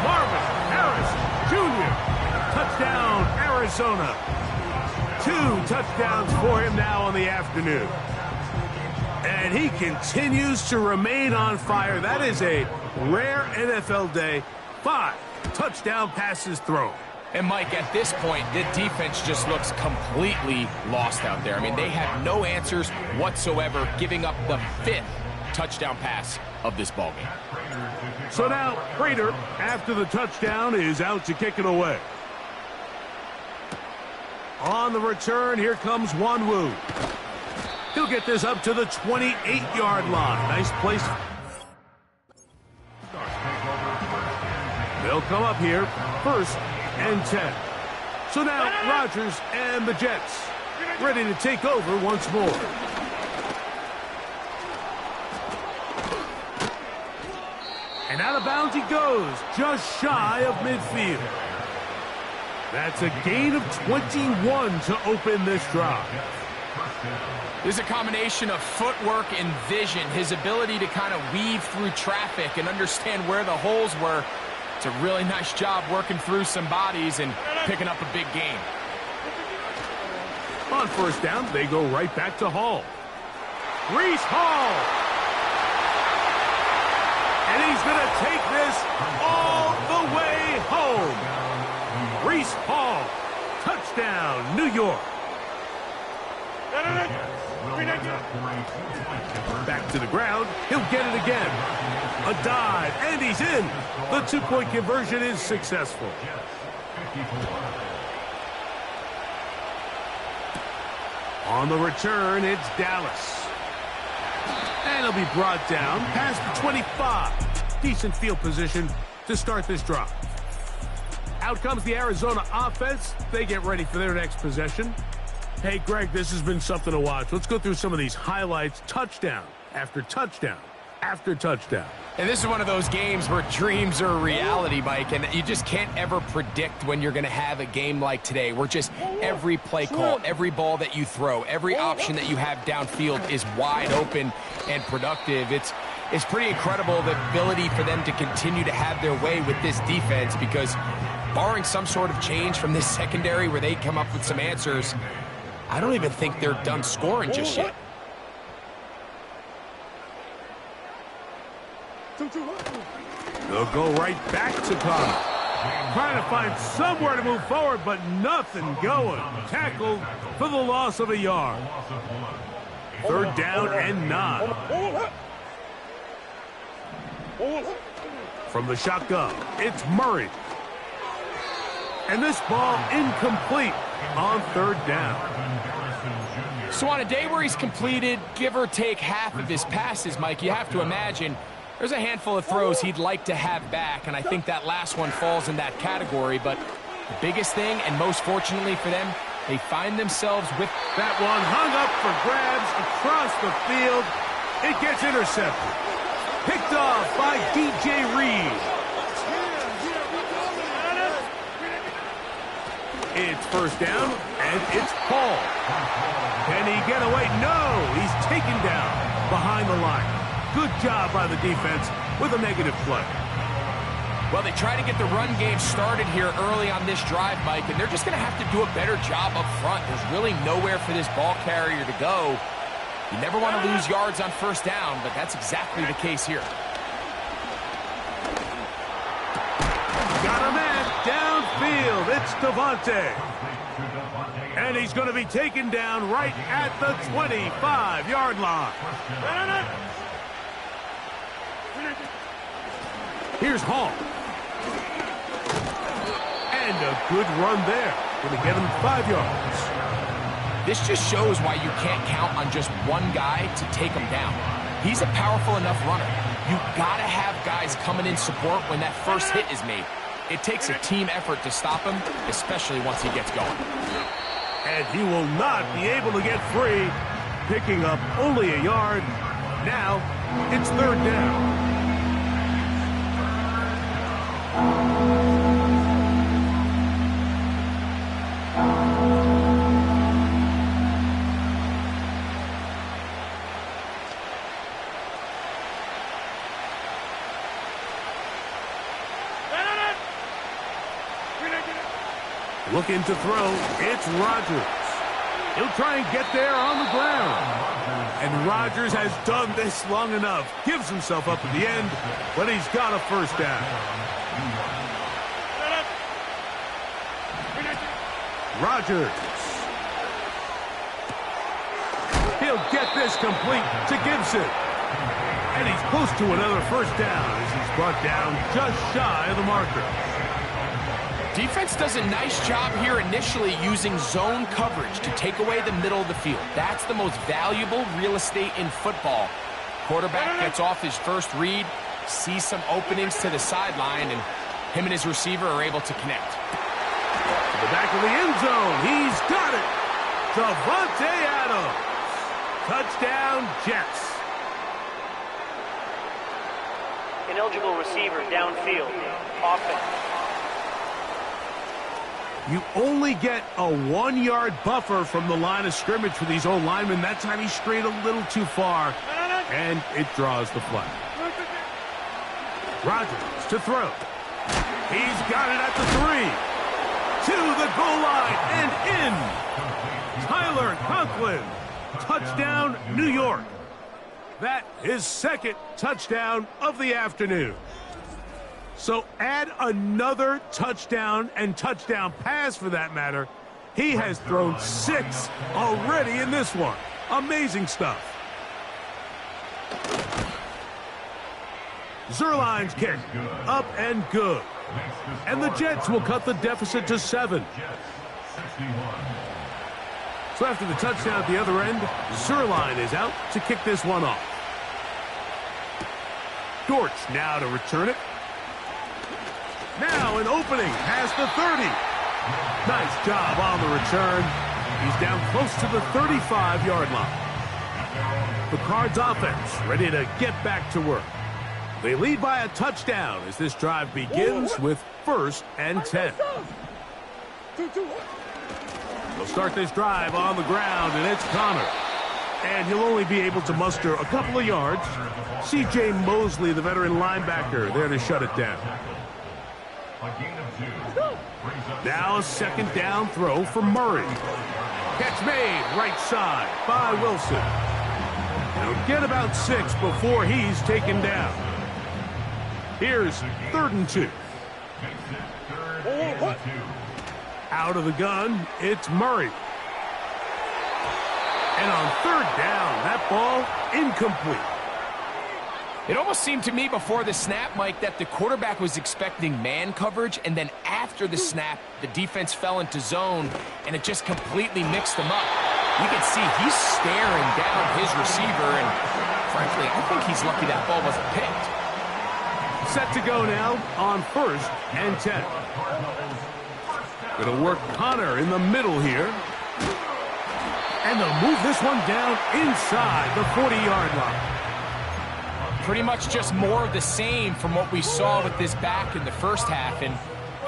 Marvin Harris Jr. Touchdown, Arizona. 2 touchdowns for him now on the afternoon. And he continues to remain on fire. That is a rare NFL day. 5 touchdown passes thrown. And, Mike, at this point, the defense just looks completely lost out there. I mean, they have no answers whatsoever, giving up the 5th touchdown pass of this ballgame. So now, Prater, after the touchdown, is out to kick it away. On the return, here comes Wanwu. He'll get this up to the 28-yard line. Nice place. They'll come up here, 1st and 10. So now Rodgers and the Jets ready to take over once more. And out of bounds he goes, just shy of midfield. That's a gain of 21 to open this drive. There's a combination of footwork and vision, his ability to kind of weave through traffic and understand where the holes were. It's a really nice job working through some bodies and picking up a big gain. On 1st down, they go right back to Hall. Reese Hall! And he's going to take this all the way home. Reese Hall, touchdown, New York. Back to the ground, he'll get it again. A dive, and he's in. The 2-point conversion is successful. On the return, it's Dallas. And he'll be brought down past the 25. Decent field position to start this drive. Out comes the Arizona offense. They get ready for their next possession. Hey, Greg, this has been something to watch. Let's go through some of these highlights. Touchdown after touchdown after touchdown. And this is one of those games where dreams are reality, Mike, and you just can't ever predict when you're going to have a game like today, where just every play call, every ball that you throw, every option that you have downfield is wide open and productive. It's pretty incredible the ability for them to continue to have their way with this defense, because barring some sort of change from this secondary where they come up with some answers, I don't even think they're done scoring just yet. They'll go right back to Connor. Trying to find somewhere to move forward, but nothing going. Tackled for the loss of a yard. 3rd down and 9. From the shotgun, it's Murray. And this ball incomplete on 3rd down. So on a day where he's completed, give or take half of his passes, Mike, you have to imagine there's a handful of throws he'd like to have back, and I think that last one falls in that category. But the biggest thing, and most fortunately for them, they find themselves with that one hung up for grabs across the field. It gets intercepted. Picked off by DJ Reed. It's 1st down, and it's Paul. Can he get away? No, he's taken down behind the line. Good job by the defense with a negative play. Well, they try to get the run game started here early on this drive, Mike, and they're just going to have to do a better job up front. There's really nowhere for this ball carrier to go. You never want to lose yards on 1st down, but that's exactly the case here. Got a man downfield. It's Devontae. And he's going to be taken down right at the 25-yard line. Here's Hall. And a good run there. Going to get him 5 yards. This just shows why you can't count on just one guy to take him down. He's a powerful enough runner. You got to have guys coming in support when that first hit is made. It takes a team effort to stop him, especially once he gets going. And he will not be able to get free, picking up only a yard. Now it's 3rd down. Looking to throw, it's Rodgers. He'll try and get there on the ground. And Rodgers has done this long enough. Gives himself up at the end, but he's got a 1st down. Rodgers. He'll get this complete to Gibson. And he's close to another 1st down as he's brought down just shy of the marker. Defense does a nice job here initially using zone coverage to take away the middle of the field. That's the most valuable real estate in football. Quarterback gets off his first read, sees some openings to the sideline, and him and his receiver are able to connect. To the back of the end zone, he's got it. Davante Adams. Touchdown, Jets. Ineligible receiver downfield. Offense. You only get a 1-yard buffer from the line of scrimmage for these old linemen. That time he strayed a little too far, and it draws the flag. Rodgers to throw. He's got it at the 3. To the goal line and in. Tyler Conklin. Touchdown, New York. That is 2nd touchdown of the afternoon. So add another touchdown and touchdown pass for that matter. He has thrown 6 already in this one. Amazing stuff. Zerline's kick, up and good. And the Jets will cut the deficit to 7. So after the touchdown at the other end, Zerline is out to kick this one off. Dortch now to return it. Now an opening past the 30. Nice job on the return. He's down close to the 35-yard line. The Cards offense ready to get back to work. They lead by a touchdown as this drive begins with 1st and 10. They'll start this drive on the ground, and it's Connor. And he'll only be able to muster a couple of yards. C.J. Mosley, the veteran linebacker, there to shut it down. Now a 2nd down throw for Murray. Catch made right side by Wilson. He'll get about 6 before he's taken down. Here's 3rd and 2. Out of the gun, it's Murray. And on 3rd down, that ball incomplete. It almost seemed to me before the snap, Mike, that the quarterback was expecting man coverage, and then after the snap, the defense fell into zone, and it just completely mixed them up. You can see he's staring down his receiver, and frankly, I think he's lucky that ball wasn't picked. Set to go now on 1st and 10. Going to work Connor in the middle here. And they'll move this one down inside the 40-yard line. Pretty much just more of the same from what we saw with this back in the first half. And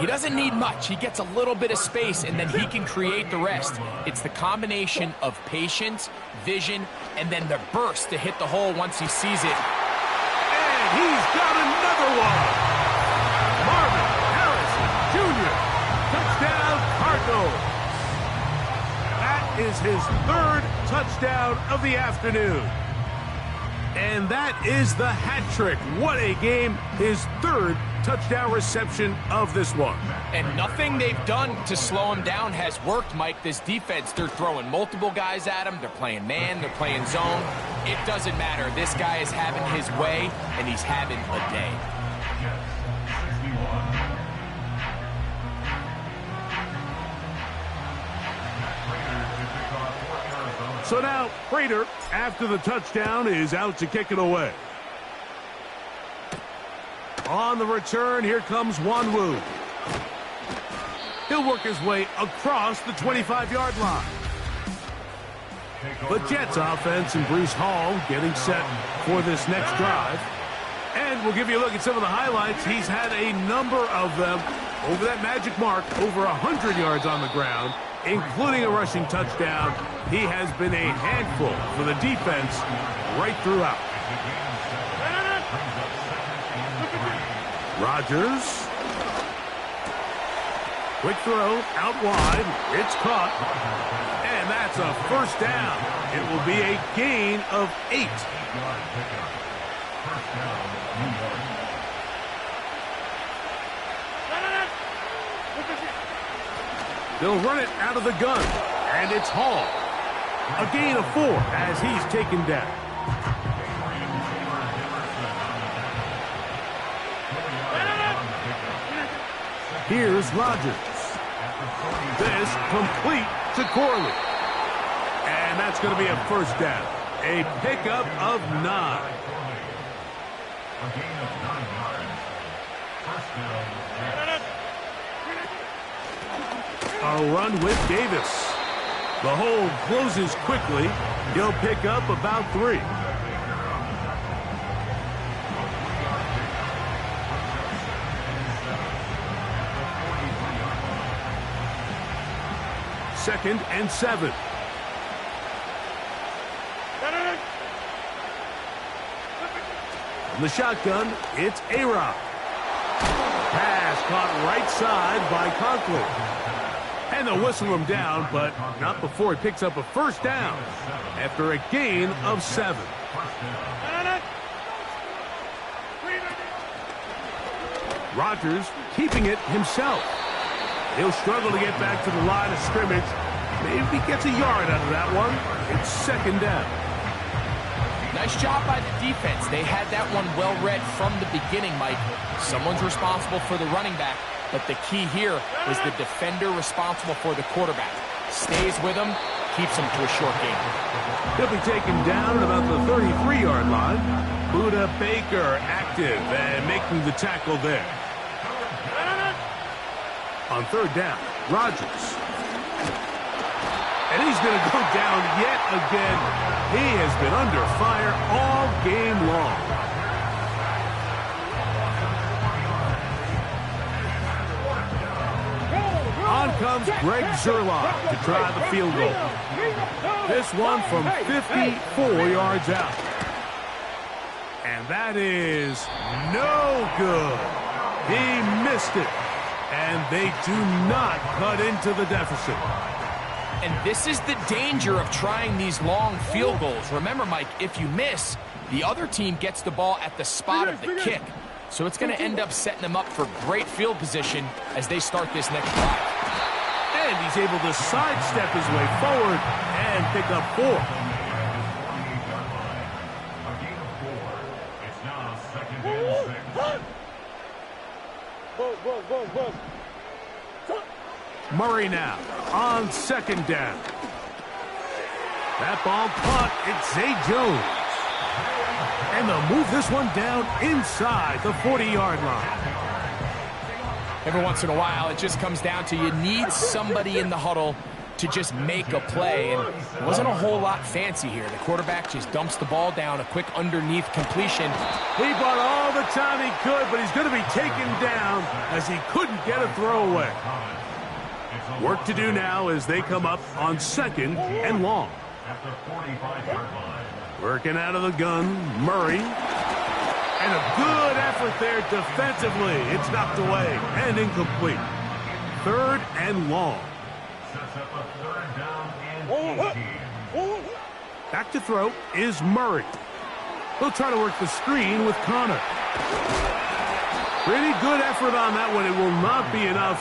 he doesn't need much. He gets a little bit of space, and then he can create the rest. It's the combination of patience, vision, and then the burst to hit the hole once he sees it. And he's got another one. Marvin Harrison Jr. Touchdown, Cardinals. That is his 3rd touchdown of the afternoon. And that is the hat trick. What a game. His 3rd touchdown reception of this one. And nothing they've done to slow him down has worked, Mike. This defense, they're throwing multiple guys at him. They're playing man. They're playing zone. It doesn't matter. This guy is having his way, and he's having a day. So now, Prater, after the touchdown, is out to kick it away. On the return, here comes Wanwu. He'll work his way across the 25-yard line. The Jets offense and Breece Hall getting set for this next drive. And we'll give you a look at some of the highlights. He's had a number of them over that magic mark, over 100 yards on the ground, including a rushing touchdown. He has been a handful for the defense right throughout. Rodgers. Quick throw out wide. It's caught. And that's a 1st down. It will be a gain of 8. They'll run it out of the gun. And it's Hall. A gain of 4 as he's taken down. Here's Rodgers. This complete to Corley. And that's going to be a 1st down. A pickup of 9. A run with Davis. The hold closes quickly. He'll pick up about 3. Second and 7. From the shotgun, it's A-Rod. Pass caught right side by Conklin. And they'll whistle him down, but not before he picks up a 1st down after a gain of 7. Rodgers keeping it himself. He'll struggle to get back to the line of scrimmage. Maybe gets a yard out of that one. It's 2nd down. Nice job by the defense. They had that one well read from the beginning, Mike. Someone's responsible for the running back, but the key here was the defender responsible for the quarterback. Stays with him, keeps him to a short game. He'll be taken down at about the 33-yard line. Buda Baker active and making the tackle there. On third down, Rodgers. And he's going to go down yet again. He has been under fire all game long. On comes Greg Zerline to try the field goal. This one from 54 yards out. And that is no good. He missed it. And they do not cut into the deficit. And this is the danger of trying these long field goals. Remember, Mike, if you miss, the other team gets the ball at the spot of the kick. So it's going to end up setting them up for great field position as they start this next drive. And he's able to sidestep his way forward and pick up 4. It's now 2nd and 6. Murray now on 2nd down. That ball caught. It's Zay Jones. And they'll move this one down inside the 40-yard line. Every once in a while, it just comes down to you need somebody in the huddle to just make a play. And it wasn't a whole lot fancy here. The quarterback just dumps the ball down, a quick underneath completion. He bought all the time he could, but he's going to be taken down as he couldn't get a throwaway. Work to do now as they come up on 2nd and long. At the 45-yard line. Working out of the gun, Murray. And a good effort there defensively. It's knocked away and incomplete. 3rd and long. Sets up a 3rd down and 18. Back to throw is Murray. He'll try to work the screen with Connor. Pretty good effort on that one. It will not be enough.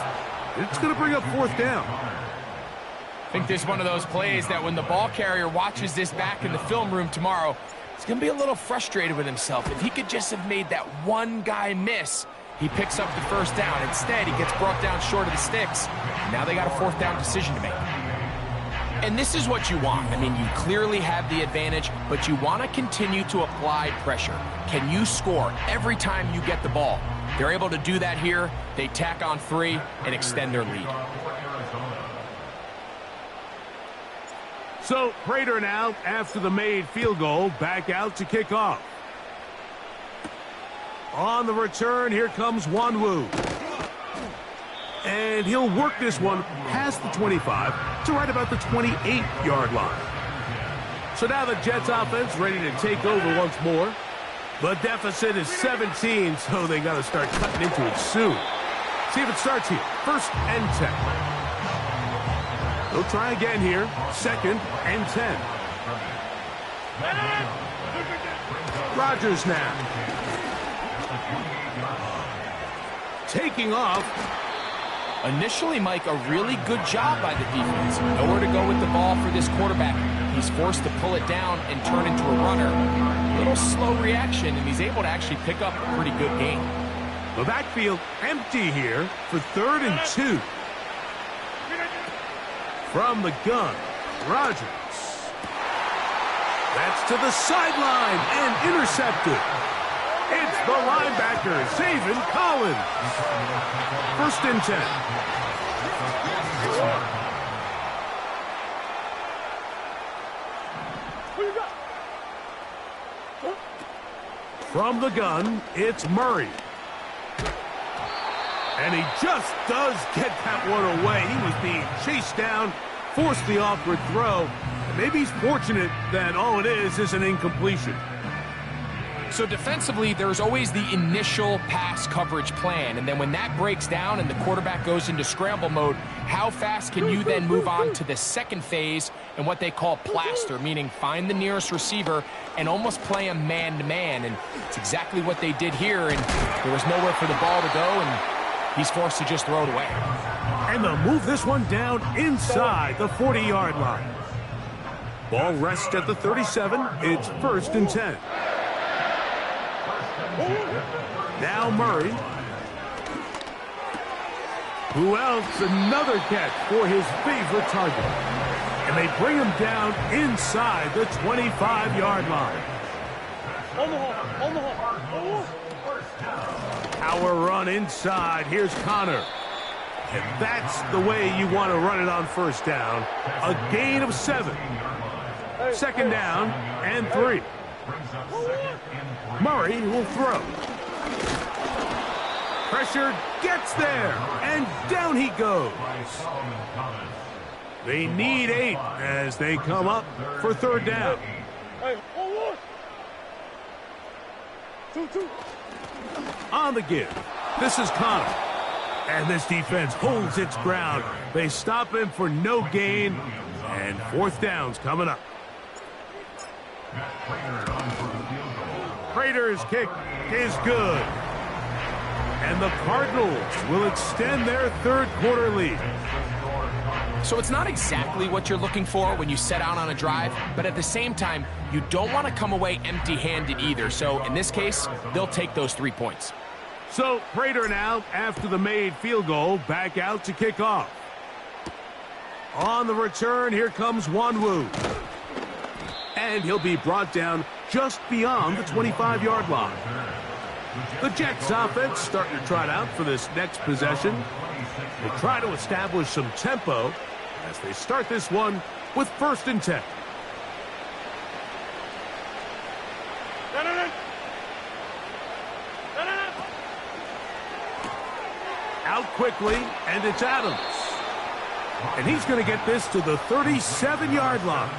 It's going to bring up 4th down. I think this is one of those plays that when the ball carrier watches this back in the film room tomorrow, he's going to be a little frustrated with himself. If he could just have made that one guy miss, he picks up the 1st down. Instead, he gets brought down short of the sticks. Now they got a 4th down decision to make. And this is what you want. I mean, you clearly have the advantage, but you want to continue to apply pressure. Can you score every time you get the ball? They're able to do that here. They tack on 3 and extend their lead. So Prater now, after the made field goal, back out to kick off. On the return, here comes Wanwu. And he'll work this one past the 25 to right about the 28-yard line. So now the Jets offense ready to take over once more. The deficit is 17, so they got to start cutting into it soon. See if it starts here. 1st and 10. They'll try again here. 2nd and 10. Rodgers now. Taking off. Initially, Mike, a really good job by the defense. Nowhere to go with the ball for this quarterback. He's forced to pull it down and turn into a runner. A little slow reaction, and he's able to actually pick up a pretty good gain. The backfield empty here for 3rd and 2. From the gun, Rodgers. That's to the sideline and intercepted. It's the linebacker, Zaven Collins. 1st and 10. From the gun, it's Murray. And he just does get that one away. He was being chased down, forced the awkward throw. Maybe he's fortunate that all it is an incompletion. So defensively, there's always the initial pass coverage plan. And then when that breaks down and the quarterback goes into scramble mode, how fast can you then move on to the second phase and what they call plaster, meaning find the nearest receiver and almost play him man-to-man. And it's exactly what they did here. And there was nowhere for the ball to go, and he's forced to just throw it away. And they'll move this one down inside the 40-yard line. Ball rests at the 37. It's 1st and 10. Now Murray. Who else? Another catch for his favorite target. And they bring him down inside the 25-yard line. Power run inside. Here's Connor. And that's the way you want to run it on first down. A gain of 7. Second down and 3. Murray will throw. Pressure gets there, and down he goes. They need 8 as they come up for third down. On the give, this is Connor. And this defense holds its ground. They stop him for no gain, and fourth down's coming up. Prater's kick is good. And the Cardinals will extend their third quarter lead. So it's not exactly what you're looking for when you set out on a drive, but at the same time, you don't want to come away empty-handed either. So in this case, they'll take those 3 points. So Prater now, after the made field goal, back out to kick off. On the return, here comes Wanwu. And he'll be brought down just beyond the 25-yard line. The Jets offense starting to trot out for this next possession. They try to establish some tempo as they start this one with 1st and 10. Out quickly, and it's Adams. And he's going to get this to the 37-yard line.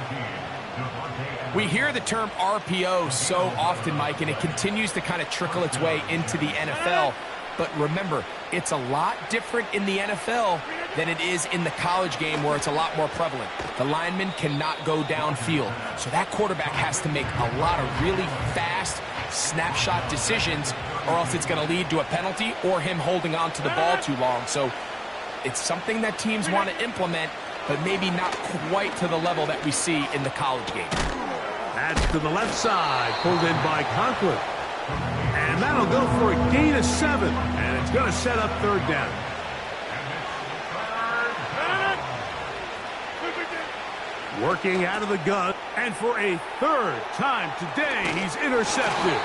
We hear the term RPO so often, Mike, and it continues to kind of trickle its way into the NFL. But remember, it's a lot different in the NFL than it is in the college game where it's a lot more prevalent. The lineman cannot go downfield. So that quarterback has to make a lot of really fast snapshot decisions, or else it's going to lead to a penalty or him holding on to the ball too long. So it's something that teams want to implement, but maybe not quite to the level that we see in the college game. That's to the left side, pulled in by Conklin. And that'll go for a gain of 7, and it's going to set up third down. Working out of the gun, and for a third time today, he's intercepted.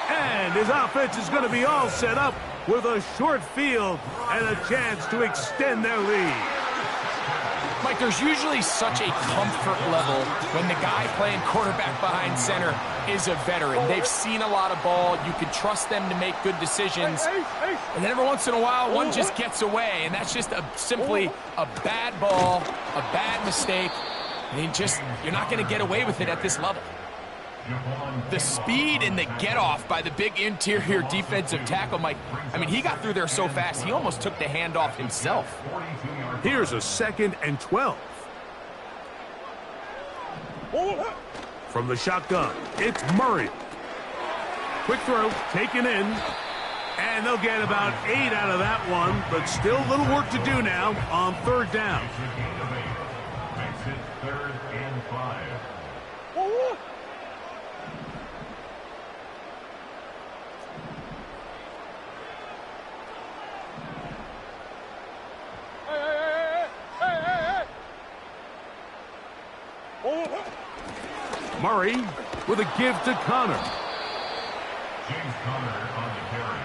And his offense is going to be all set up with a short field and a chance to extend their lead. Mike, there's usually such a comfort level when the guy playing quarterback behind center is a veteran. They've seen a lot of ball. You can trust them to make good decisions. And then every once in a while, one just gets away, and that's just simply a bad ball, a bad mistake. I mean, you're not going to get away with it at this level. The speed and the get-off by the big interior defensive tackle, Mike, I mean, he got through there so fast, he almost took the handoff himself. Here's a 2nd and 12. From the shotgun, it's Murray. Quick throw, taken in. And they'll get about 8 out of that one, but still a little work to do now on third down. Makes it 3rd and 5. Murray with a give to Connor. James Connor on the carry.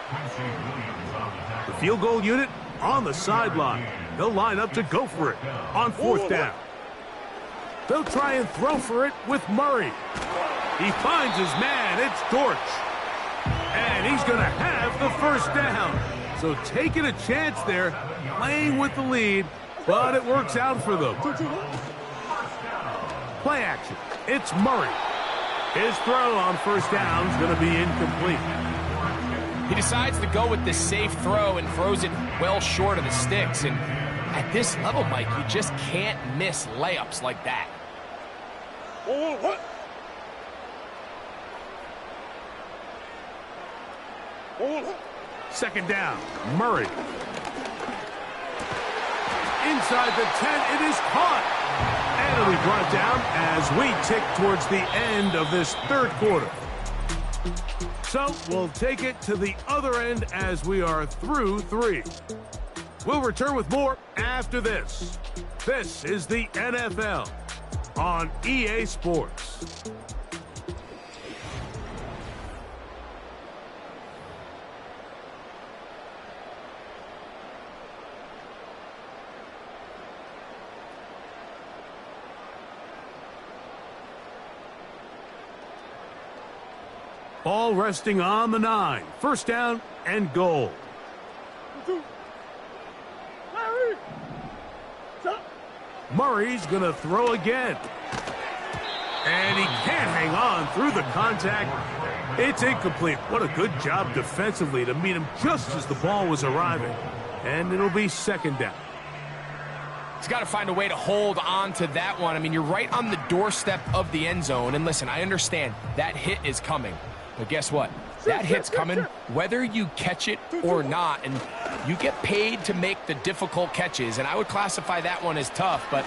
Quincy Williams on the tackle. The field goal unit on the sideline. They'll line up to go for it on 4th down. They'll try and throw for it with Murray. He finds his man. It's Dortch. And he's going to have the 1st down. So taking a chance there, playing with the lead, but it works out for them. Play action. It's Murray. His throw on 1st down is going to be incomplete. He decides to go with the safe throw and throws it well short of the sticks. And at this level, Mike, you just can't miss layups like that. Second down, Murray. Inside the 10, it is caught. And it'll be brought down as we tick towards the end of this third quarter. So we'll take it to the other end as we are through 3. We'll return with more after this. This is the NFL on EA Sports. Ball resting on the 9. First down and goal. Murray's going to throw again. And he can't hang on through the contact. It's incomplete. What a good job defensively to meet him just as the ball was arriving. And it'll be second down. He's got to find a way to hold on to that one. I mean, you're right on the doorstep of the end zone. And listen, I understand that hit is coming. But guess what? That hit's coming whether you catch it or not. And you get paid to make the difficult catches. And I would classify that one as tough, but...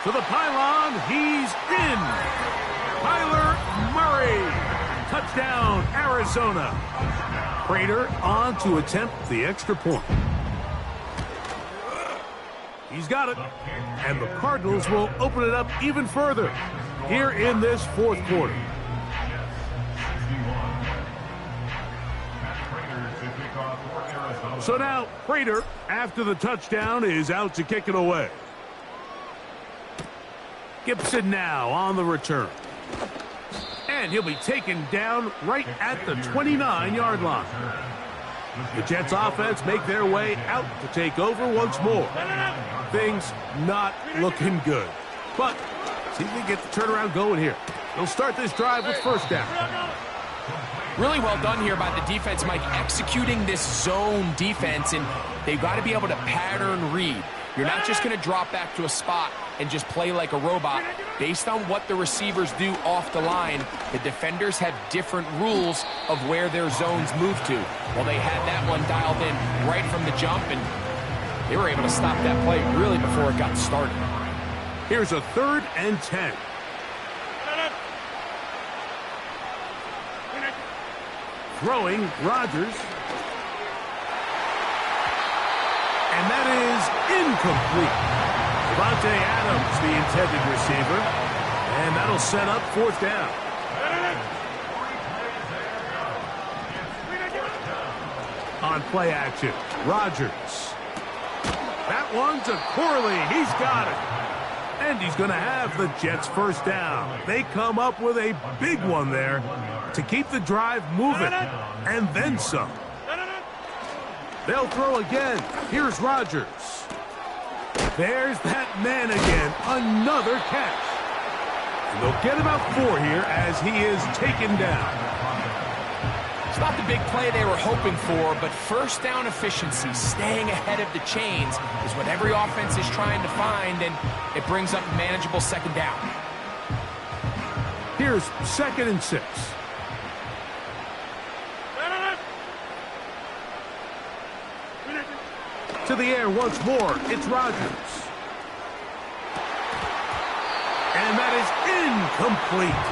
To the pylon, he's in. Kyler Murray. Touchdown, Arizona. Prater on to attempt the extra point. He's got it. And the Cardinals will open it up even further here in this fourth quarter. So now, Prater, after the touchdown, is out to kick it away. Gibson now on the return. And he'll be taken down right at the 29-yard line. The Jets offense make their way out to take over once more. Things not looking good. But see if they get the turnaround going here. They'll start this drive with first down. Really well done here by the defense, Mike, executing this zone defense, and they've got to be able to pattern read. You're not just going to drop back to a spot and just play like a robot. Based on what the receivers do off the line, the defenders have different rules of where their zones move to. Well, they had that one dialed in right from the jump, and they were able to stop that play really before it got started. Here's a 3rd and 10. Throwing, Rodgers. And that is incomplete. Devontae Adams, the intended receiver. And that'll set up fourth down. On play action, Rodgers. That one's a Corley. He's got it. And he's going to have the Jets first down. They come up with a big one there to keep the drive moving, and then some. They'll throw again. Here's Rodgers. There's that man again. Another catch. And they'll get about 4 here as he is taken down. It's not the big play they were hoping for, but first down efficiency, staying ahead of the chains, is what every offense is trying to find, and it brings up a manageable second down. Here's 2nd and 6. To the air once more, it's Rodgers. And that is incomplete.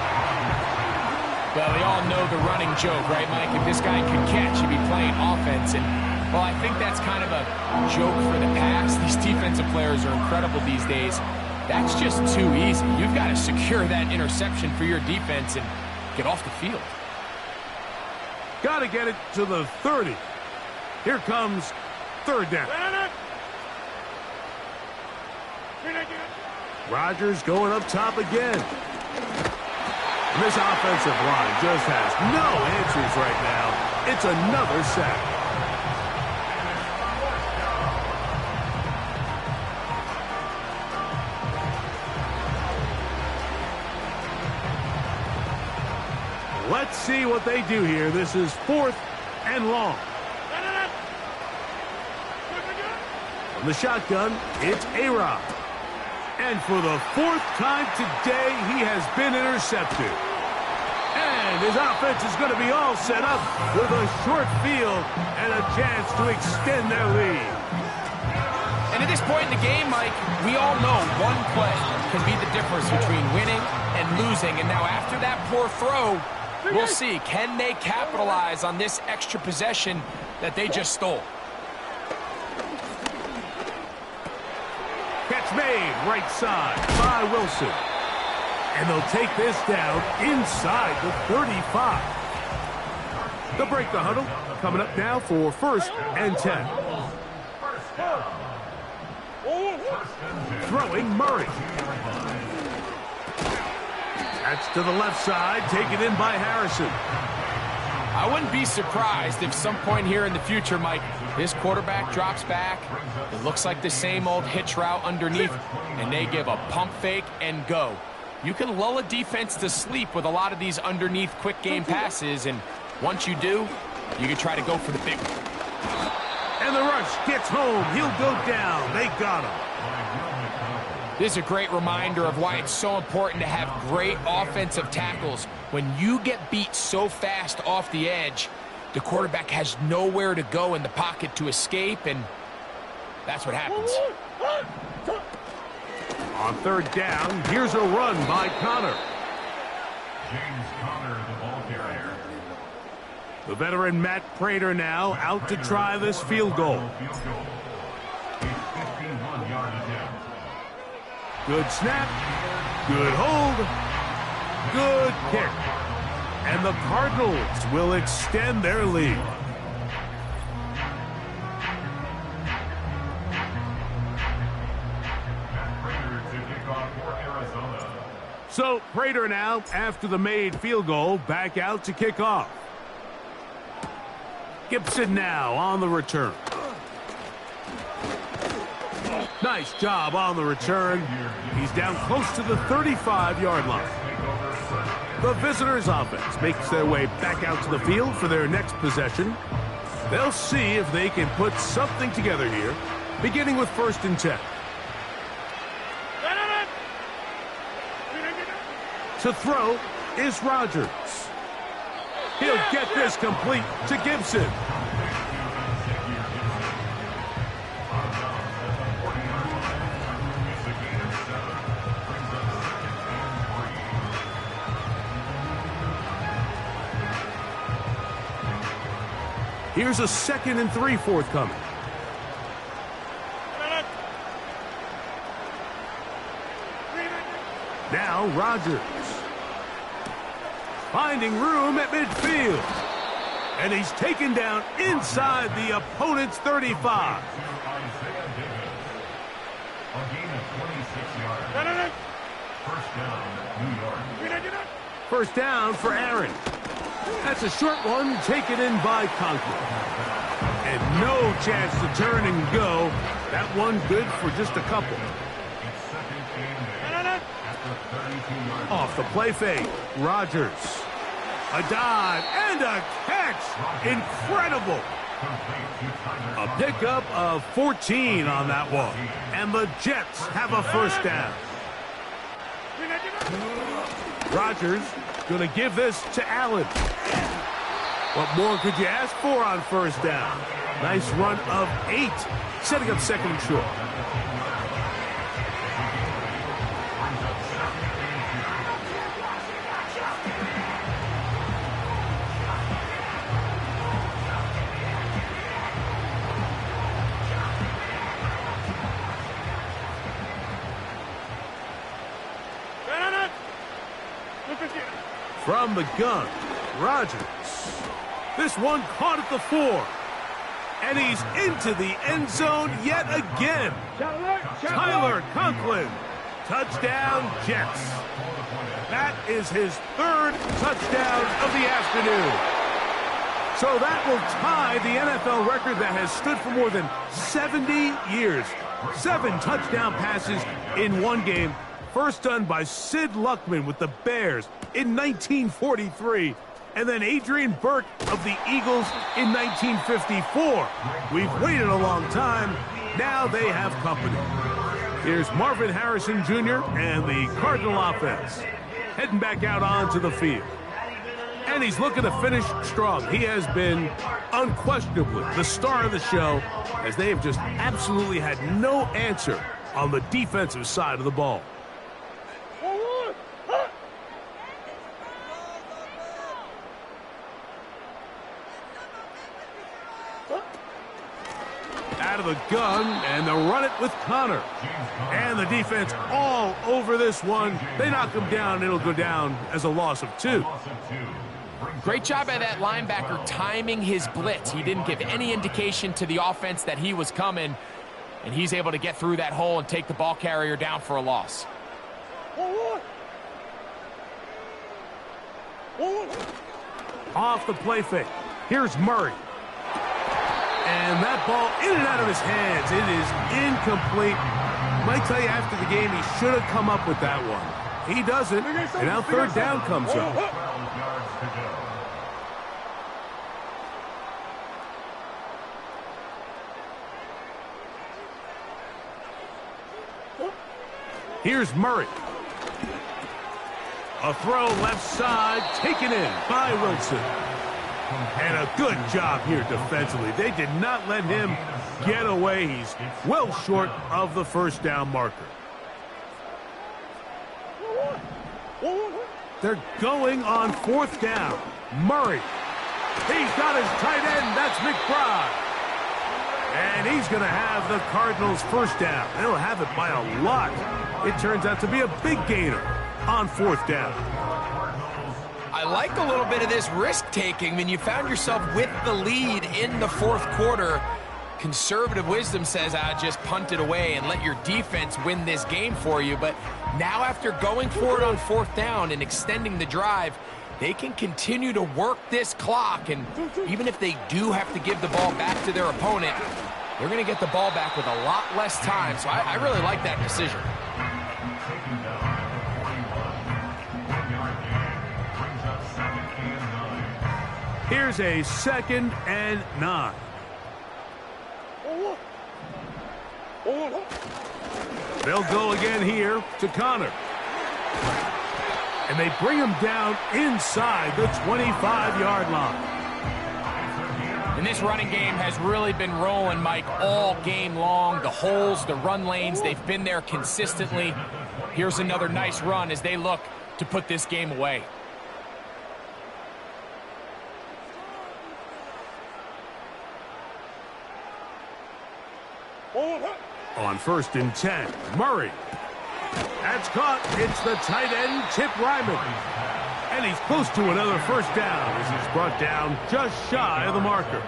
Well, we all know the running joke, right, Mike? If this guy could catch, he'd be playing offense. And, well, I think that's kind of a joke for the past. These defensive players are incredible these days. That's just too easy. You've got to secure that interception for your defense and get off the field. Got to get it to the 30. Here comes 3rd down. Rodgers going up top again. And this offensive line just has no answers right now. It's another sack. Let's see what they do here. This is 4th and long. From the shotgun, it's A-Rod. And for the 4th time today, he has been intercepted. And his offense is going to be all set up with a short field and a chance to extend their lead. And at this point in the game, Mike, we all know one play can be the difference between winning and losing. And now after that poor throw, we'll see, can they capitalize on this extra possession that they just stole? It's made right side by Wilson. And they'll take this down inside the 35. They'll break the huddle. Coming up now for 1st and 10. Throwing Murray. That's to the left side, taken in by Harrison. I wouldn't be surprised if some point here in the future, Mike, this quarterback drops back. It looks like the same old hitch route underneath, and they give a pump fake and go. You can lull a defense to sleep with a lot of these underneath quick game passes, and once you do, you can try to go for the big one. And the rush gets home. He'll go down. They got him. This is a great reminder of why it's so important to have great offensive tackles. When you get beat so fast off the edge, the quarterback has nowhere to go in the pocket to escape, and that's what happens. On 3rd down, here's a run by Connor. James Conner, the ball carrier. The veteran Matt Prater now out to try this field goal. Field goal. A 51-yard attempt. Good snap, good hold, good kick. And the Cardinals will extend their lead. So Prater now, after the made field goal, back out to kick off. Gibson now on the return. Nice job on the return. He's down close to the 35-yard line. The visitors' offense makes their way back out to the field for their next possession. They'll see if they can put something together here, beginning with 1st and 10. To throw is Rodgers. He'll get this complete to Gibson. Here's a 2nd and 3 forthcoming. Now Rodgers. Finding room at midfield. And he's taken down inside the opponent's 35. A gain of 26 yards. 1st down, New York. 1st down for Aaron. That's a short one taken in by Conklin. And no chance to turn and go. That one good for just a couple. Off the play fake, Rodgers. A dive and a catch. Incredible. A pickup of 14 on that one. And the Jets have a 1st down. Rodgers going to give this to Allen. What more could you ask for on 1st down? Nice run of 8, setting up 2nd and short. From the gun, Rodgers. This one caught at the 4. And he's into the end zone yet again. Tyler Conklin. Touchdown, Jets. That is his 3rd touchdown of the afternoon. So that will tie the NFL record that has stood for more than 70 years. 7 touchdown passes in one game. First done by Sid Luckman with the Bears in 1943. And then Adrian Burke of the Eagles in 1954. We've waited a long time. Now they have company. Here's Marvin Harrison Jr. and the Cardinal offense heading back out onto the field. And he's looking to finish strong. He has been unquestionably the star of the show, as they have just absolutely had no answer on the defensive side of the ball. out of the gun, and they'll run it with Connor. And the defense all over this one. They knock him down, it'll go down as a loss of 2. Great job by that linebacker timing his blitz. He didn't give any indication to the offense that he was coming, and he's able to get through that hole and take the ball carrier down for a loss. Off the play fake. Here's Murray. And that ball in and out of his hands. It is incomplete. Might tell you after the game he should have come up with that one. He doesn't, and now third down comes up. Here's Murray. A throw left side, taken in by Wilson. And a good job here defensively. They did not let him get away. He's well short of the first down marker. They're going on fourth down. Murray. He's got his tight end. That's McBride. And he's going to have the Cardinals first down. They'll have it by a lot. It turns out to be a big gainer on fourth down. I like a little bit of this risk-taking. When you found yourself with the lead in the fourth quarter, conservative wisdom says, just punt it away and let your defense win this game for you. But now after going for it on fourth down and extending the drive, they can continue to work this clock. And even if they do have to give the ball back to their opponent, they're going to get the ball back with a lot less time. So I really like that decision. Here's a 2nd and 9. They'll go again here to Connor. And they bring him down inside the 25-yard line. And this running game has really been rolling, Mike, all game long. The holes, the run lanes, they've been there consistently. Here's another nice run as they look to put this game away. On 1st and 10, Murray. That's caught. It's the tight end, Chip Ryman. And he's close to another first down as he's brought down just shy of the marker.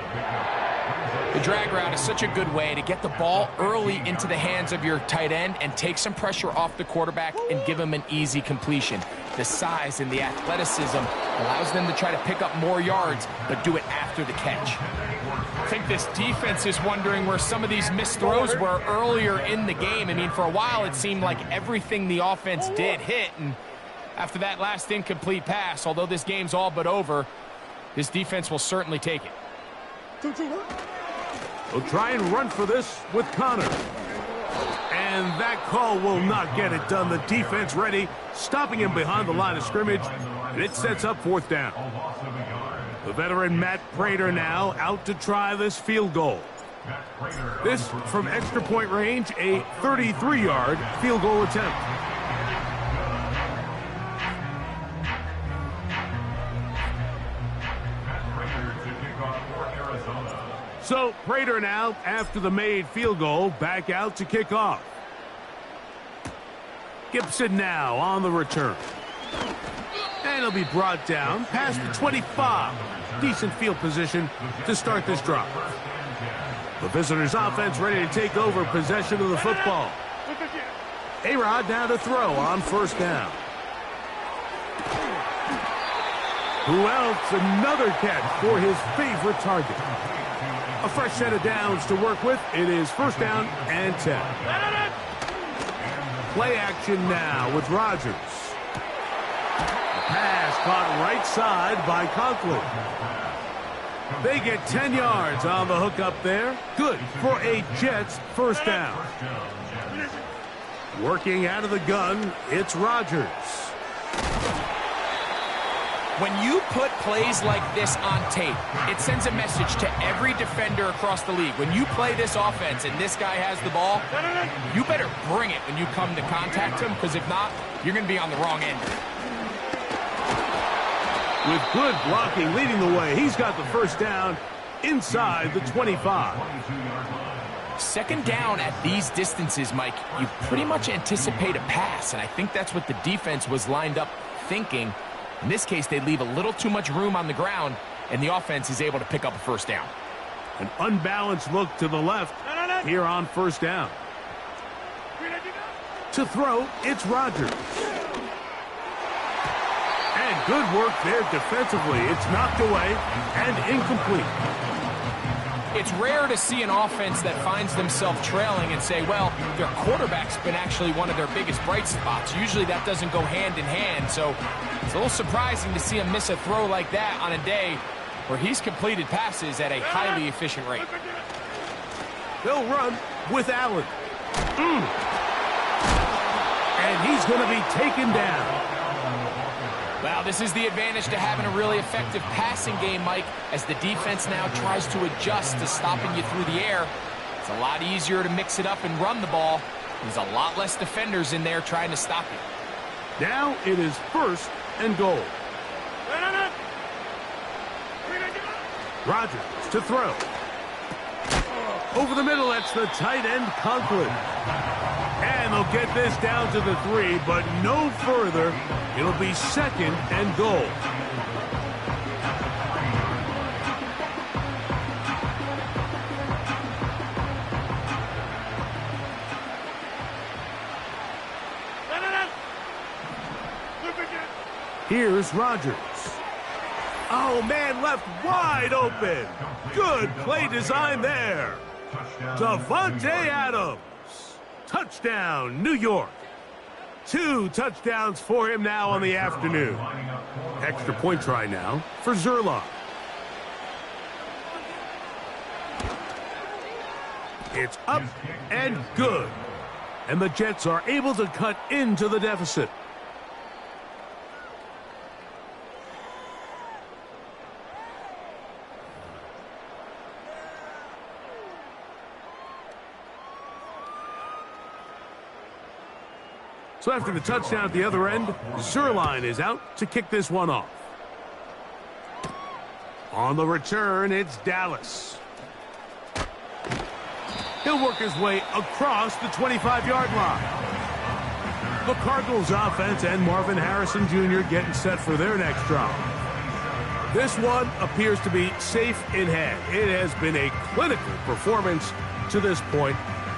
The drag route is such a good way to get the ball early into the hands of your tight end and take some pressure off the quarterback and give him an easy completion. The size and the athleticism allows them to try to pick up more yards, but do it after the catch. I think this defense is wondering where some of these missed throws were earlier in the game. I mean, for a while it seemed like everything the offense did hit, and after that last incomplete pass, although this game's all but over, this defense will certainly take it. They'll try and run for this with Connor. And that call will not get it done. The defense ready, stopping him behind the line of scrimmage, and it sets up fourth down. The veteran Matt Prater now out to try this field goal. This from extra point range, a 33-yard field goal attempt. So Prater now, after the made field goal, back out to kick off. Gibson now on the return. And he'll be brought down past the 25. Decent field position to start this drive. The visitors' offense ready to take over possession of the football. A-Rod now to throw on first down. Who else? Another catch for his favorite target. A fresh set of downs to work with. It is first down and 10. Play action now with Rodgers. Pass caught right side by Conklin. They get 10 yards on the hook up there. Good for a Jets first down. Working out of the gun, it's Rodgers. When you put plays like this on tape, it sends a message to every defender across the league. When you play this offense and this guy has the ball, you better bring it when you come to contact him, because if not, you're going to be on the wrong end. With good blocking leading the way, he's got the first down inside the 25. Second down at these distances, Mike, you pretty much anticipate a pass, and I think that's what the defense was lined up thinking. In this case, they leave a little too much room on the ground, and the offense is able to pick up a first down. An unbalanced look to the left here on first down. To throw, it's Rodgers. And good work there defensively. It's knocked away and incomplete. It's rare to see an offense that finds themselves trailing and say, well, their quarterback's been actually one of their biggest bright spots. Usually that doesn't go hand in hand, so it's a little surprising to see him miss a throw like that on a day where he's completed passes at a highly efficient rate. They'll run with Allen. And he's going to be taken down. Well, this is the advantage to having a really effective passing game, Mike, as the defense now tries to adjust to stopping you through the air. It's a lot easier to mix it up and run the ball. There's a lot less defenders in there trying to stop you. Now it is first and goal. Rodgers to throw. Over the middle, that's the tight end, Conklin. And they'll get this down to the 3, but no further. It'll be second and goal. Here's Rodgers. Oh, man, left wide open. Good play design there. Davante Adams. Touchdown, New York. 2 touchdowns for him now on the afternoon. Extra point try now for Zerline. It's up and good. And the Jets are able to cut into the deficit. So after the touchdown at the other end, Zerline is out to kick this one off. On the return, it's Dallas. He'll work his way across the 25-yard line. The Cardinals offense and Marvin Harrison Jr. getting set for their next drive. This one appears to be safe in hand. It has been a clinical performance to this point.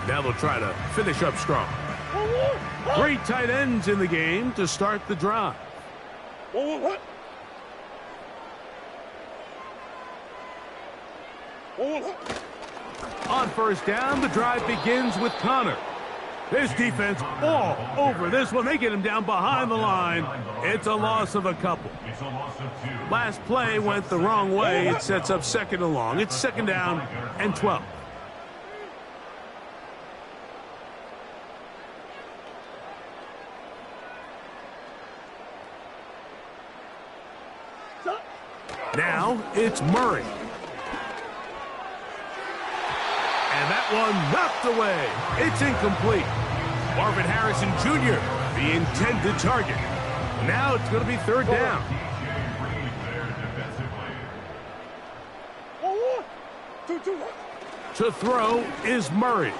Now they'll try to finish up strong. Great tight ends in the game to start the drive. On first down, the drive begins with Connor. This defense all over this one. They get him down behind the line. It's a loss of a couple. Last play went the wrong way. It sets up second and long. It's second down and 12. Now it's Murray. And that one knocked away. It's incomplete. Marvin Harrison Jr., the intended target. Now it's going to be third down. To throw is Murray.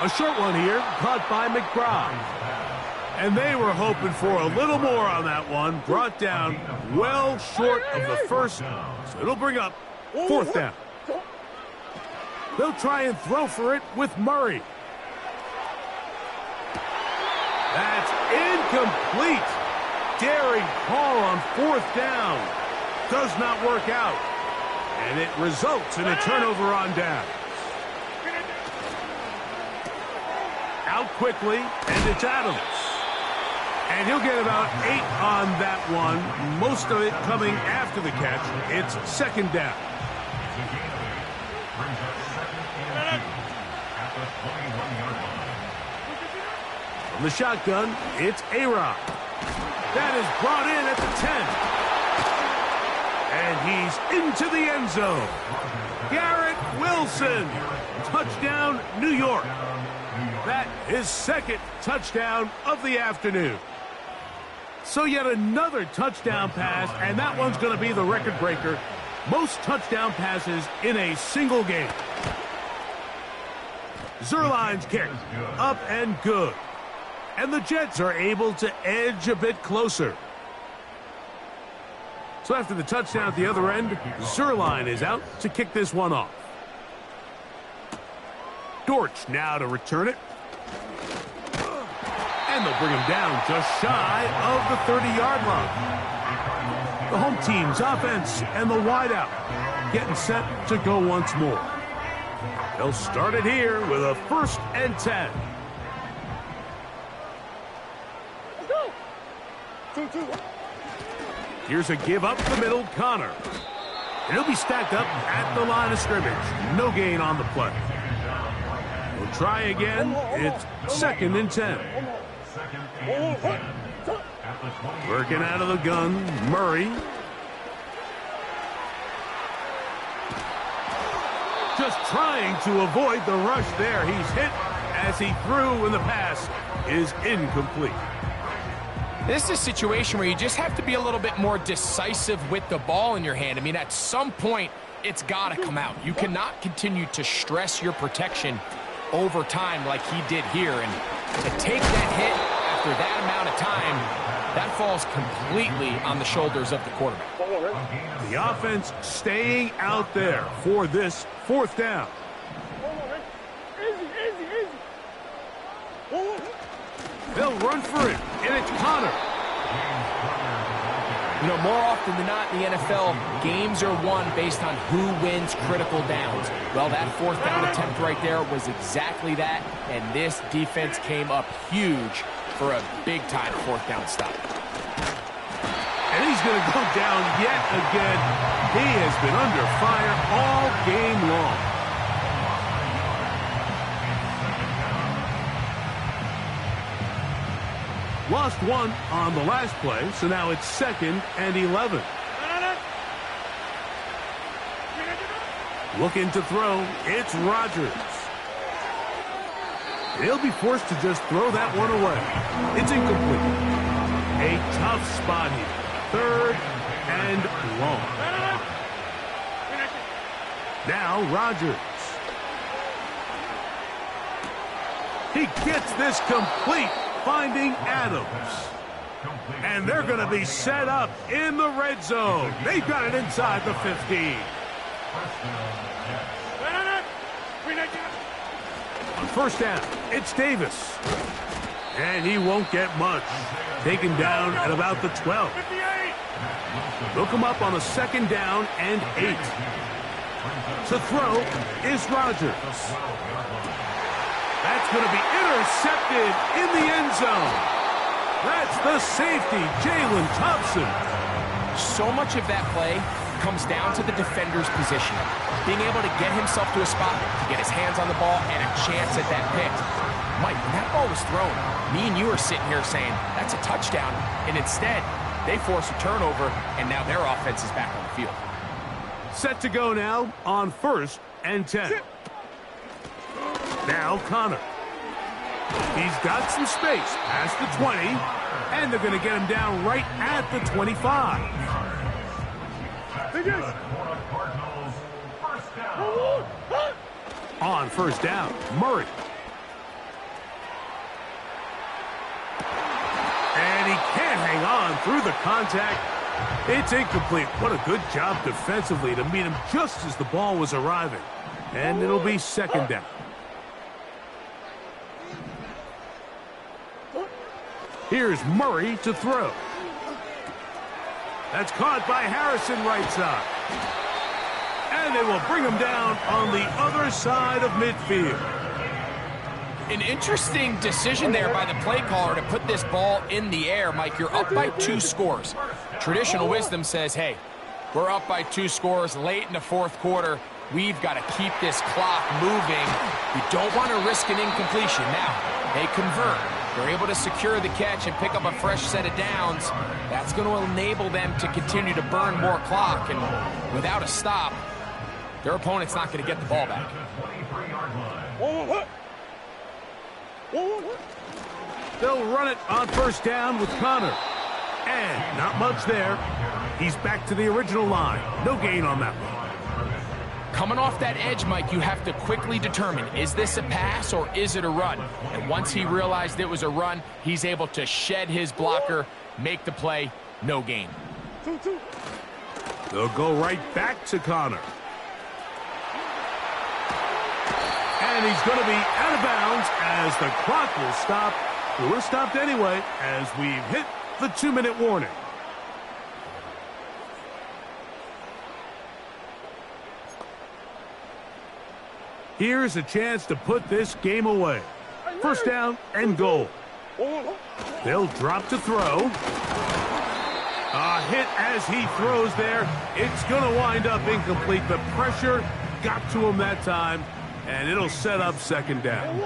A short one here, caught by McBride. And they were hoping for a little more on that one. Brought down well short of the first. So it'll bring up fourth down. They'll try and throw for it with Murray. That's incomplete. Daring call on fourth down. Does not work out. And it results in a turnover on down. Out quickly, and it's Adams. And he'll get about 8 on that one, most of it coming after the catch. It's second down. From the shotgun, it's A-Rod. That is brought in at the 10. And he's into the end zone. Garrett Wilson. Touchdown, New York. That is second touchdown of the afternoon. So yet another touchdown pass, and that one's going to be the record breaker. Most touchdown passes in a single game. Zerline's kick, up and good. And the Jets are able to edge a bit closer. So after the touchdown at the other end, Zerline is out to kick this one off. Dortch now to return it. And they'll bring him down just shy of the 30-yard line. The home team's offense and the wideout getting set to go once more. They'll start it here with a 1st and 10. Let's go. 2-2. Here's a give up the middle, Connor. And he'll be stacked up at the line of scrimmage. No gain on the play. We'll try again. It's 2nd and 10. Working out of the gun, Murray. Just trying to avoid the rush there. He's hit as he threw, and the pass is incomplete. This is a situation where you just have to be a little bit more decisive with the ball in your hand. I mean, at some point, it's got to come out. You cannot continue to stress your protection over time like he did here. And to take that hit after that amount of time, that falls completely on the shoulders of the quarterback. The offense staying out there for this 4th down. They'll run for it, and it's Connor. You know, more often than not in the NFL, games are won based on who wins critical downs. Well, that 4th down attempt right there was exactly that, and this defense came up huge for a big-time 4th down stop. And he's going to go down yet again. He has been under fire all game long. Lost one on the last play, so now it's 2nd and 11. Looking to throw, it's Rodgers. He'll be forced to just throw that one away. It's incomplete. A tough spot here. 3rd and long. Now Rodgers. He gets this complete, finding Adams. And they're going to be set up in the red zone. They've got it inside the 15. On 1st down, it's Davis. And he won't get much. Taken down at about the 12. They'll come up on a 2nd down and 8. To throw is Rodgers. That's going to be intercepted in the end zone. That's the safety, Jalen Thompson. So much of that play comes down to the defender's position. Being able to get himself to a spot, to get his hands on the ball, and a chance at that pick. Mike, when that ball was thrown, me and you are sitting here saying, that's a touchdown. And instead, they force a turnover, and now their offense is back on the field. Set to go now on 1st and 10. Now Connor. He's got some space past the 20, and they're going to get him down right at the 25. On 1st down, Murray. And he can't hang on through the contact. It's incomplete. What a good job defensively to meet him just as the ball was arriving. And it'll be 2nd down. Here's Murray to throw. That's caught by Harrison right side. And they will bring him down on the other side of midfield. An interesting decision there by the play caller to put this ball in the air. Mike, you're up by 2 scores. Traditional wisdom says, hey, we're up by 2 scores late in the 4th quarter. We've got to keep this clock moving. We don't want to risk an incompletion. Now, they convert. They're able to secure the catch and pick up a fresh set of downs. That's going to enable them to continue to burn more clock. And without a stop, their opponent's not going to get the ball back. They'll run it on 1st down with Connor. And not much there. He's back to the original line. No gain on that one. Coming off that edge, Mike, you have to quickly determine, is this a pass or is it a run? And once he realized it was a run, he's able to shed his blocker, make the play, no gain. They'll go right back to Connor. And he's going to be out of bounds as the clock will stop. We're stopped anyway as we've hit the 2-minute warning. Here's a chance to put this game away. First down and goal. They'll drop to throw. A hit as he throws there. It's going to wind up incomplete. The pressure got to him that time, and it'll set up second down.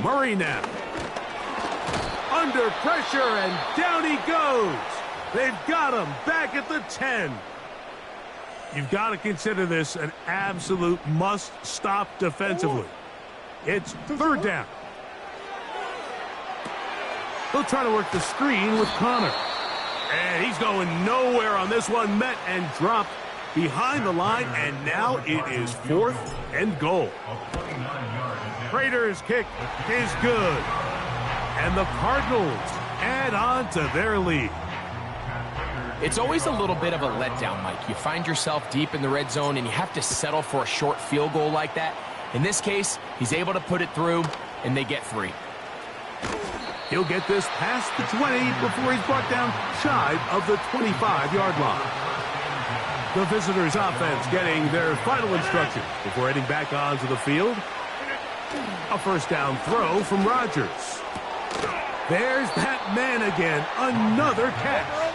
Murray now. Under pressure, and down he goes. They've got him back at the 10. You've got to consider this an absolute must-stop defensively. It's third down. They'll try to work the screen with Connor. And he's going nowhere on this one. Met and dropped behind the line, and now it is 4th and goal. Prater's kick is good. And the Cardinals add on to their lead. It's always a little bit of a letdown, Mike. You find yourself deep in the red zone, and you have to settle for a short field goal like that. In this case, he's able to put it through, and they get 3. He'll get this past the 20 before he's brought down shy of the 25-yard line. The visitors' offense getting their final instructions before heading back onto the field. A first down throw from Rodgers. There's that man again. Another catch.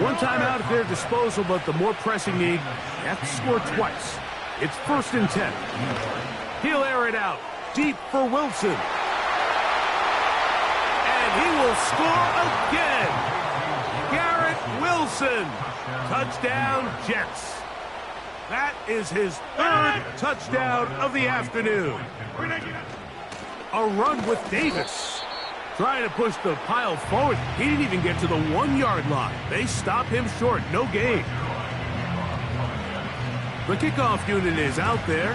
One time out at their disposal, but the more pressing need, you have to score twice. It's 1st and 10. He'll air it out deep for Wilson. And he will score again. Garrett Wilson. Touchdown, Jets. That is his 3rd touchdown of the afternoon. A run with Davis. Trying to push the pile forward. He didn't even get to the 1-yard line. They stop him short. No gain. The kickoff unit is out there,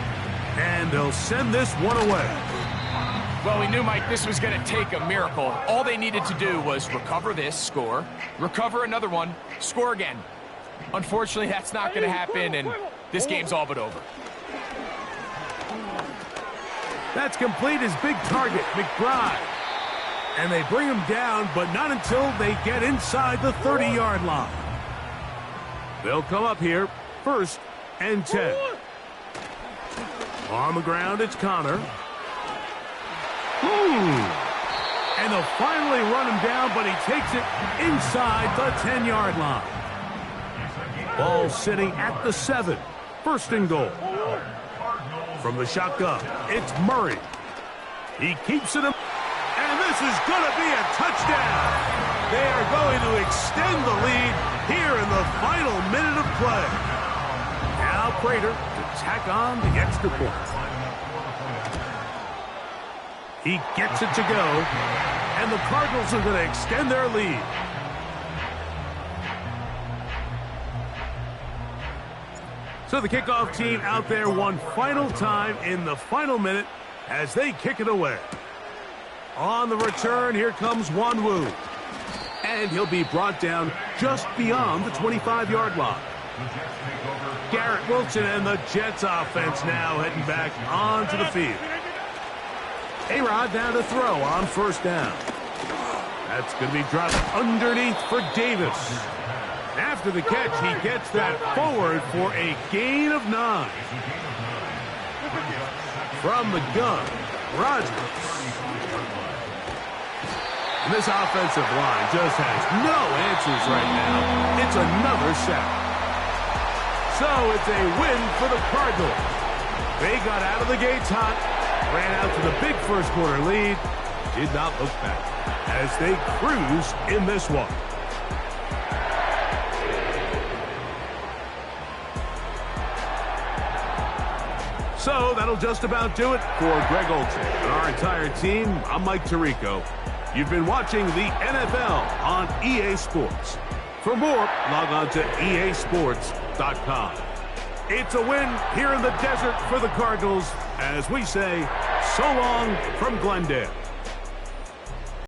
and they'll send this one away. Well, we knew, Mike, this was going to take a miracle. All they needed to do was recover this, score, recover another one, score again. Unfortunately, that's not going to happen, and this game's all but over. That's complete his big target, McBride. And they bring him down, but not until they get inside the 30-yard line. They'll come up here, 1st and 10. On the ground, it's Connor. And they'll finally run him down, but he takes it inside the 10-yard line. Ball sitting at the 7. 1st and goal. From the shotgun, it's Murray. He keeps it. And this is going to be a touchdown. They are going to extend the lead here in the final minute of play. Now Prater to tack on the extra point. He gets it to go, and the Cardinals are going to extend their lead. So the kickoff team out there one final time in the final minute as they kick it away. On the return, here comes Wanwu. And he'll be brought down just beyond the 25-yard line. Garrett Wilson and the Jets offense now heading back onto the field. A-Rod down to throw on 1st down. That's going to be dropped underneath for Davis. After the catch, he gets that forward for a gain of 9. From the gun, Rodgers. And this offensive line just has no answers right now. It's another sack. So it's a win for the Cardinals. They got out of the gates hot, ran out to the big first quarter lead, did not look back as they cruise in this one. So that'll just about do it for Greg Olsen and our entire team. I'm Mike Tirico. You've been watching the NFL on EA Sports. For more, log on to easports.com. It's a win here in the desert for the Cardinals, as we say, so long from Glendale.